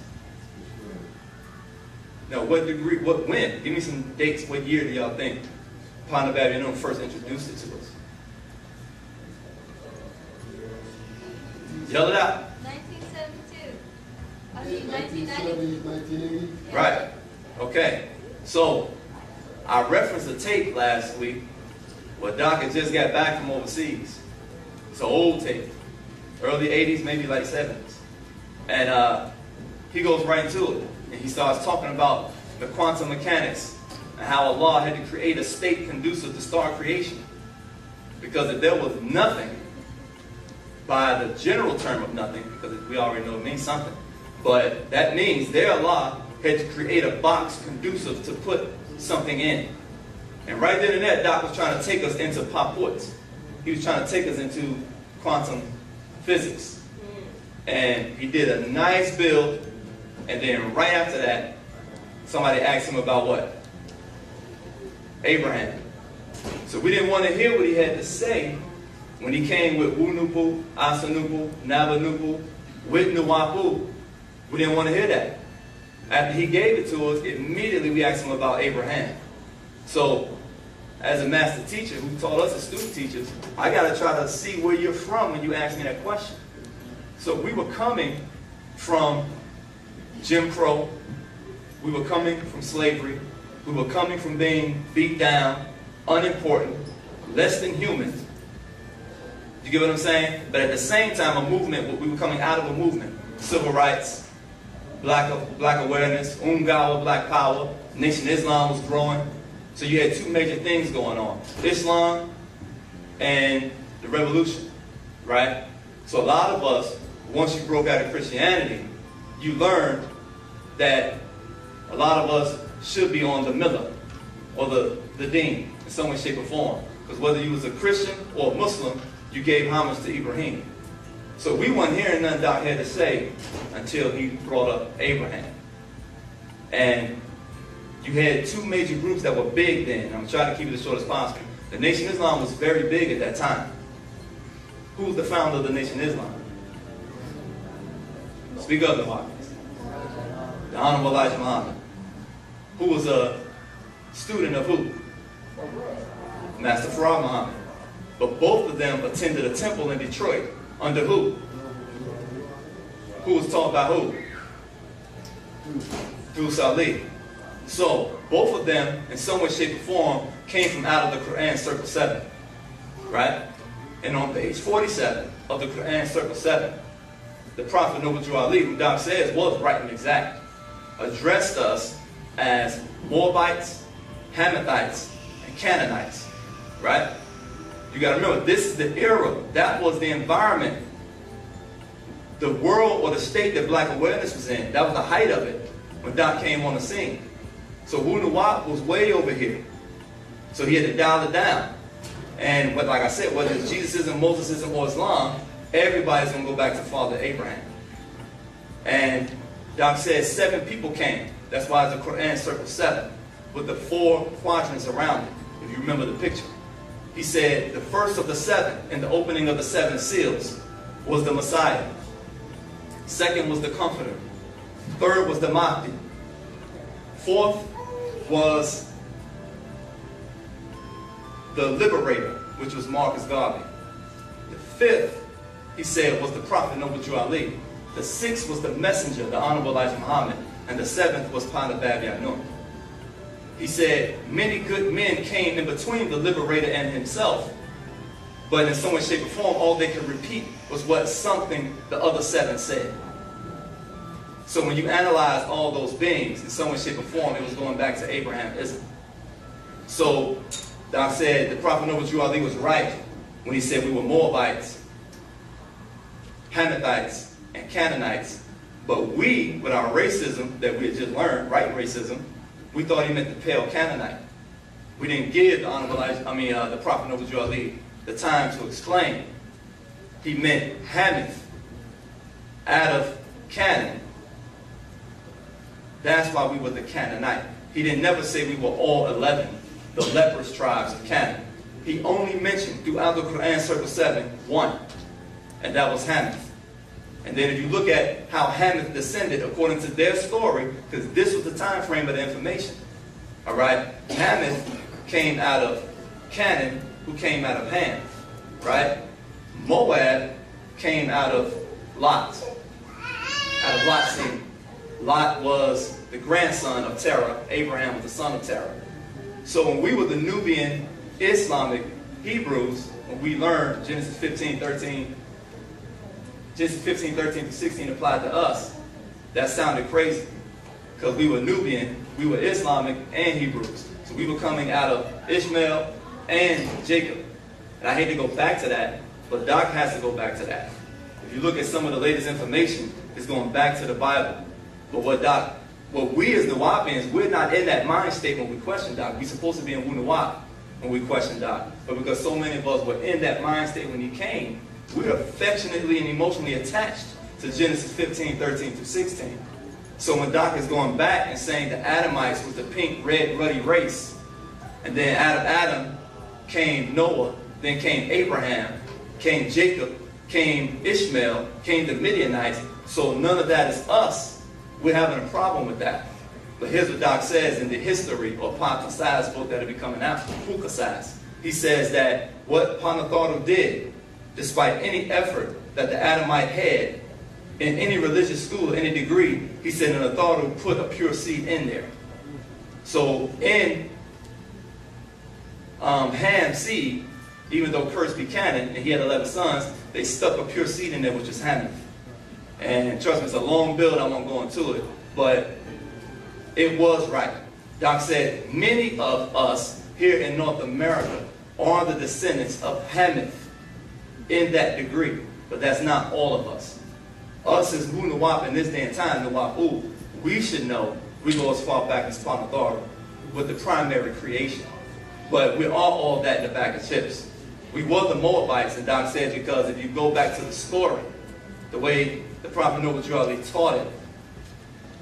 Now, what degree, when? Give me some dates. What year do y'all think Ponda Babylon first introduced it to us? Yell it out. 1972. I mean, 1990. 1980. Right. Okay. So, I referenced a tape last week where Doc had just got back from overseas. It's an old tape. Early 80s, maybe like 70s. And he goes right into it. And he starts talking about the quantum mechanics and how Allah had to create a state conducive to star creation. Because if there was nothing, by the general term of nothing, because we already know it means something, but that means their Allah had to create a box conducive to put something in. And right then and there, Doc was trying to take us into pop-woods. He was trying to take us into quantum physics. And he did a nice build, and then right after that, somebody asked him about what? Abraham. So we didn't want to hear what he had to say when he came with Wu-Nupu, Asa-Nupu, Naba-Nupu, with Nuwapu. We didn't want to hear that. After he gave it to us, immediately we asked him about Abraham. So, as a master teacher who taught us as student teachers, I got to try to see where you're from when you ask me that question. So we were coming from Jim Crow. We were coming from slavery. We were coming from being beat down, unimportant, less than human. You get what I'm saying? But at the same time, a movement, we were coming out of a movement. Civil rights, black awareness, Ungawa, black power, Nation Islam was growing. So you had two major things going on. Islam and the revolution, right? So a lot of us, once you broke out of Christianity, you learned that a lot of us should be on the millah or the deen in some way, shape, or form. Because whether you was a Christian or a Muslim, you gave homage to Ibrahim. So we weren't hearing nothing Doc had to say until he brought up Abraham. And you had two major groups that were big then. I'm trying to keep it as short as possible. The Nation Islam was very big at that time. Who was the founder of the Nation Islam? Speak up, NUWAUPIAN. The Honorable Elijah Muhammad. Who was a student of who? Master Farah Muhammad. But both of them attended a temple in Detroit under who? Who was taught by who? Through Salih. So both of them, in some way, shape, or form, came from out of the Quran, Circle 7. Right? And on page 47 of the Quran, Circle 7, the Prophet Noble Drew Ali, who Doc says was right and exact, addressed us as Moabites, Hamathites, and Canaanites. Right? You got to remember, this is the era. That was the environment, the world or the state that black awareness was in. That was the height of it when Doc came on the scene. So Wu-Nuwap was way over here. So he had to dial it down. And like I said, whether it's Jesusism, Mosesism, or Islam, everybody's going to go back to Father Abraham. And Doc says 7 people came. That's why it's the Quran Circle 7, with the 4 quadrants around it, if you remember the picture. He said the first of the 7 in the opening of the 7 seals was the Messiah. Second was the Comforter. Third was the Mahdi. Fourth was the Liberator, which was Marcus Garvey. The 5th, he said, was the Prophet Noble Drew Ali. The 6th was the Messenger, the Honorable Elijah Muhammad. And the 7th was Ponda Babylon. He said many good men came in between the Liberator and himself, but in some way, shape, or form, all they could repeat was what something the other 7 said. So when you analyze all those beings, in some way, shape, or form, it was going back to Abrahamism. So Doc said the Prophet Noble Drew Ali was right when he said we were Moabites, Hamathites, and Canaanites. But we, with our racism that we had just learned, right racism, we thought he meant the pale Canaanite. We didn't give the Honorable the Prophet Noble Ali the time to explain. He meant Hamath, out of Canaan. That's why we were the Canaanite. He didn't never say we were all 11, the leprous tribes of Canaan. He only mentioned throughout the Quran, Circle 7, one, and that was Hamath. And then if you look at how Hamath descended according to their story, because this was the time frame of the information. All right? Hamath came out of Canaan, who came out of Ham. Right? Moab came out of Lot. Out of Lot's seed. Lot was the grandson of Taraq. Abraham was the son of Taraq. So when we were the Nubian Islamic Hebrews, when we learned Genesis 15:13 to 16 applied to us, that sounded crazy. Because we were Nubian, we were Islamic and Hebrews. So we were coming out of Ishmael and Jacob. And I hate to go back to that, but Doc has to go back to that. If you look at some of the latest information, it's going back to the Bible. But what we as NUWAUPIANs, we're not in that mind state when we question Doc. We're supposed to be in u.n.n when we question Doc. But because so many of us were in that mind state when he came, we're affectionately and emotionally attached to Genesis 15:13 through 16. So when Doc is going back and saying the Adamites was the pink, red, ruddy race, and then out of Adam came Noah, then came Abraham, came Jacob, came Ishmael, came the Midianites, so none of that is us. We're having a problem with that. But here's what Doc says in the history or Panthasai's book that'll be coming out, Pukasai's. He says that what Panatharu did, despite any effort that the Adamite had in any religious school, any degree, he said an Atharu put a pure seed in there. So in Ham's seed, even though cursed be Canaan, and he had 11 sons, they stuck a pure seed in there, which is Hamath. And trust me, it's a long build, I won't go into it, but it was right. Doc said, many of us here in North America are the descendants of Hamath in that degree, but that's not all of us. Us as u.n.n in this day and time, NUWAU, we should know, we go as far back as Panatharu, with the primary creation. But we are all that in the bag of chips. We were the Moabites, and Doc said, because if you go back to the story, the way the Prophet Noble taught it,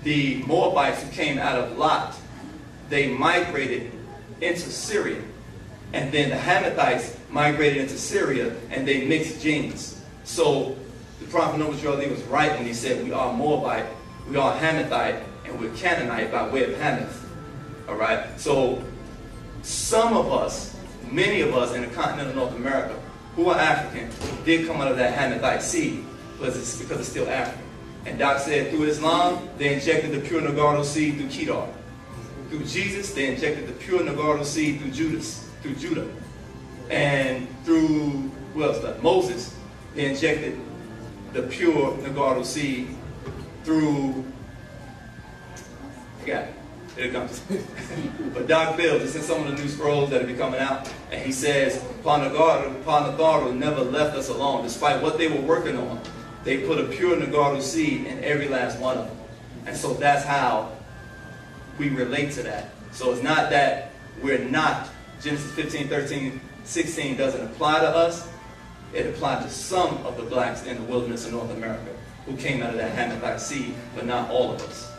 the Moabites who came out of Lot, they migrated into Syria. And then the Hamathites migrated into Syria, and they mixed genes. So the Prophet Noble was right when he said we are Moabite, we are Hamathite, and we're Canaanite by way of Hamath. All right? So some of us, many of us in the continent of North America who are African did come out of that Hamathite seed because it's still African. And Doc said through Islam, they injected the pure Nagardo seed through Kedar. Through Jesus, they injected the pure Nagardo seed through Judah. And through, who else? Moses, they injected the pure Nagardo seed through, I forgot it. Here it comes. But Doc builds, it's in some of the new scrolls that will be coming out, and he says, Panatharu never left us alone. Despite what they were working on, they put a pure Nagardo seed in every last one of them. And so that's how we relate to that. So it's not that we're not, Genesis 15:13, 16 doesn't apply to us. It applied to some of the blacks in the wilderness of North America who came out of that Hamathite seed, but not all of us.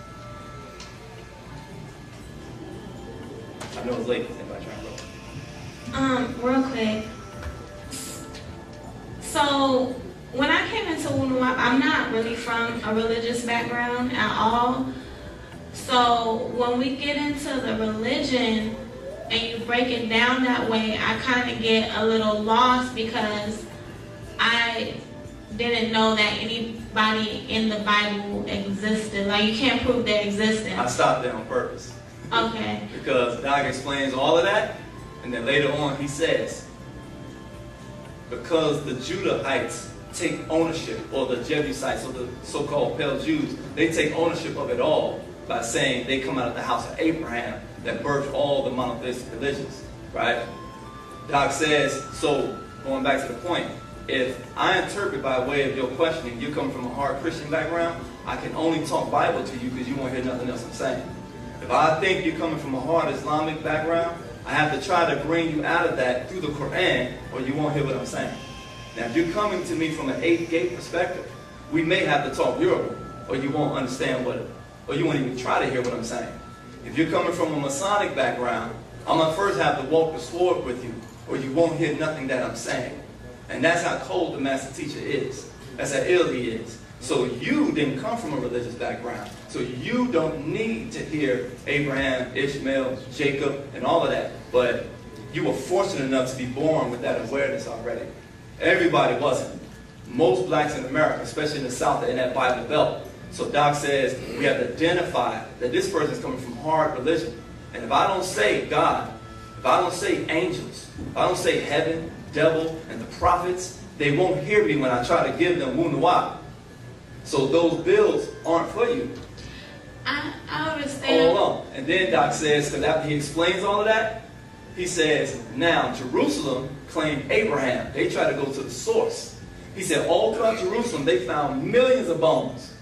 I know it's late. Anybody trying to go? Real quick. So when I came into u.n.n, I'm not really from a religious background at all. So when we get into the religion and you break it down that way, I kind of get a little lost because I didn't know that anybody in the Bible existed. Like, you can't prove their existence. I stopped there on purpose. Okay. Because Doc explains all of that, and then later on he says, because the Judahites take ownership, or the Jebusites, or the so-called pale Jews, they take ownership of it all by saying they come out of the house of Abraham that birthed all the monotheistic religions, right? Doc says, so going back to the point, if I interpret by way of your questioning, you come from a hard Christian background, I can only talk Bible to you because you won't hear nothing else I'm saying. If I think you're coming from a hard Islamic background, I have to try to bring you out of that through the Quran, or you won't hear what I'm saying. Now, if you're coming to me from an 8th gate perspective, we may have to talk Yoruba, or you won't understand or you won't even try to hear what I'm saying. If you're coming from a Masonic background, I'm going to first have to walk the sword with you, or you won't hear nothing that I'm saying. And that's how cold the master teacher is. That's how ill he is. So you didn't come from a religious background. So you don't need to hear Abraham, Ishmael, Jacob, and all of that. But you were fortunate enough to be born with that awareness already. Everybody wasn't. Most blacks in America, especially in the South, are in that Bible Belt. So Doc says we have to identify that this person is coming from hard religion. And if I don't say God, if I don't say angels, if I don't say heaven, devil, and the prophets, they won't hear me when I try to give them u.n.n. So those bills aren't for you. I understand. Hold on. And then Doc says, because after he explains all of that, he says, now Jerusalem claimed Abraham. They tried to go to the source. He said, all throughout Jerusalem, they found millions of bones.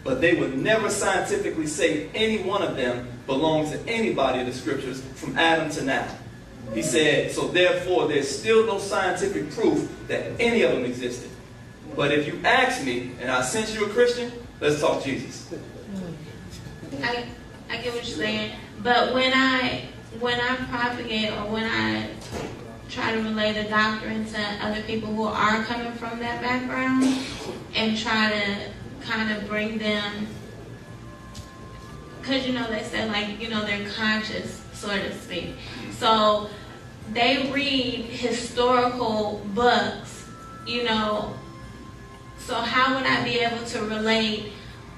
But they would never scientifically say any one of them belongs to anybody of the scriptures from Adam to now. He said, so therefore, there's still no scientific proof that any of them existed. But if you ask me, and I sense you're a Christian, let's talk Jesus. I get what you're saying. But when I propagate or when I try to relay the doctrine to other people who are coming from that background and try to kind of bring them, because they said they're conscious, so to speak. So they read historical books, so how would I be able to relate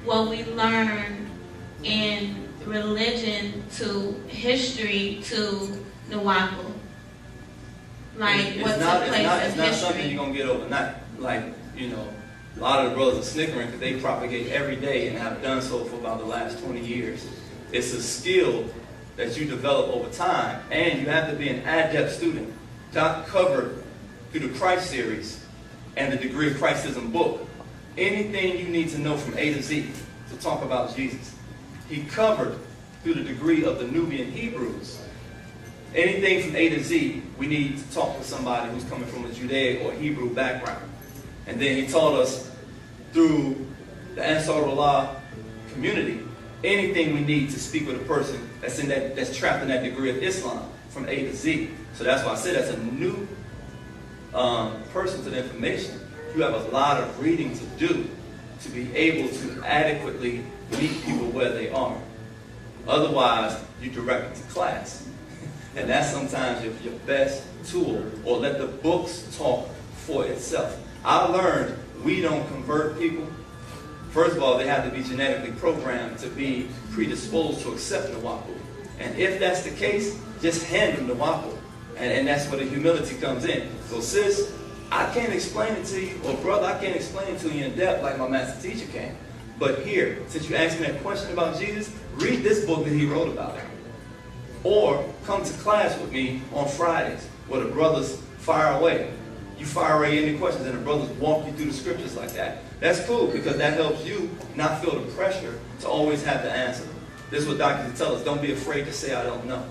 what we learn in religion to history to NUWAUPIAN? What took place in history? It's not something you're going to get overnight. A lot of the brothers are snickering because they propagate every day and have done so for about the last 20 years. It's a skill that you develop over time, and you have to be an adept student. Doc covered through the Christ series and the Degree of Christism book anything you need to know from A to Z to talk about Jesus. He covered through the degree of the Nubian Hebrews anything from A to Z we need to talk to somebody who's coming from a Judaic or Hebrew background. And then he taught us through the Ansarullah community anything we need to speak with a person that's trapped in that degree of Islam from A to Z. So that's why I said as a new person to the information, you have a lot of reading to do to be able to adequately meet people where they are. Otherwise, you direct it to class. And that's sometimes your best tool, or let the books talk for itself. I learned we don't convert people. First of all, they have to be genetically programmed to be predisposed to accept NUWAUPIAN. And if that's the case, just hand them NUWAUPIAN. And that's where the humility comes in. So sis, I can't explain it to you, or brother, I can't explain it to you in depth like my master teacher can. But here, since you asked me that question about Jesus, read this book that he wrote about it. Or come to class with me on Fridays where the brothers fire away. You fire away any questions and the brothers walk you through the scriptures like that. That's cool because that helps you not feel the pressure to always have the answer. This is what doctors tell us. Don't be afraid to say I don't know.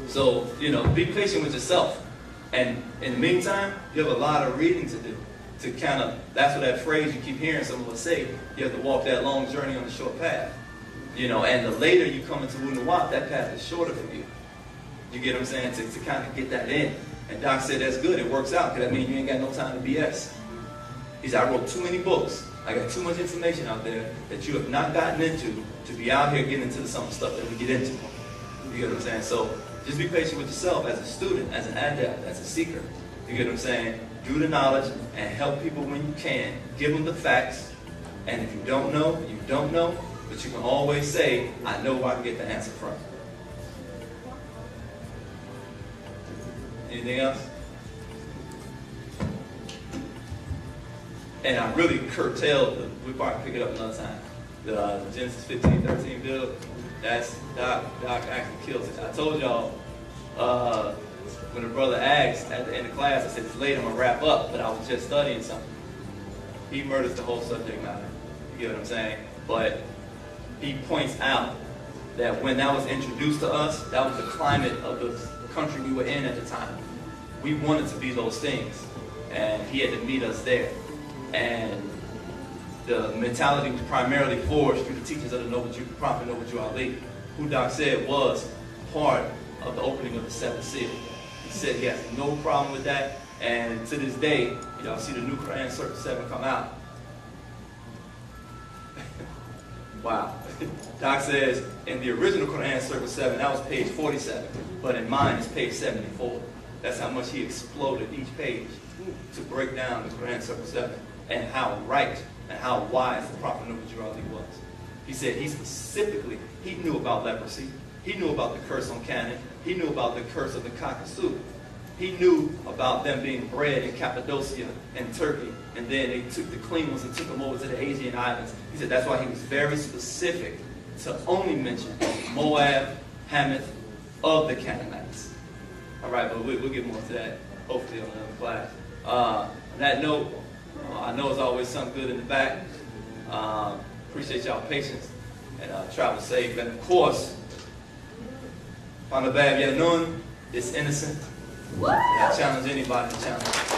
So, be patient with yourself. And in the meantime, you have a lot of reading to do. That's what that phrase you keep hearing some of us say. You have to walk that long journey on the short path. And the later you come into u.n.n, that path is shorter for you. You get what I'm saying? To kind of get that in. And Doc said that's good. It works out because that means you ain't got no time to BS. He said, I wrote too many books. I got too much information out there that you have not gotten into to be out here getting into some of the stuff that we get into. You get what I'm saying? So just be patient with yourself as a student, as an adept, as a seeker. You get what I'm saying? Do the knowledge and help people when you can. Give them the facts. And if you don't know, you don't know. But you can always say, I know where I can get the answer from. Anything else? And I really curtailed, we probably pick it up another time, the Genesis 15:13 build. That's, Doc actually kills it. I told y'all, when the brother asked at the end of class, I said, it's late, I'm going to wrap up, but I was just studying something. He murders the whole subject matter. You get what I'm saying? But he points out that when that was introduced to us, that was the climate of the country we were in at the time. We wanted to be those things, and he had to meet us there. And the mentality was primarily forged through the teachings of the Prophet Noble Ali, who Doc said was part of the opening of the seventh seal. He said he has no problem with that, and to this day, y'all see the new Quran Circle 7 come out. Wow. Doc says in the original Quran Circle 7, that was page 47, but in mine it's page 74. That's how much he exploded each page to break down the Quran Circle 7 and how right and how wise the Prophet Noble Ali was. He said he specifically, he knew about leprosy. He knew about the curse on Canaan. He knew about the curse of the Caucasus. He knew about them being bred in Cappadocia and Turkey, and then they took the clean ones and took them over to the Asian islands. He said that's why he was very specific to only mention Moab, Hamath, of the Canaanites. All right, but we'll get more to that hopefully on another class. On that note, I know it's always something good in the back. Appreciate y'all patience, and travel safe. And of course, on the bad, u.n.n, it's innocent. I challenge anybody to challenge.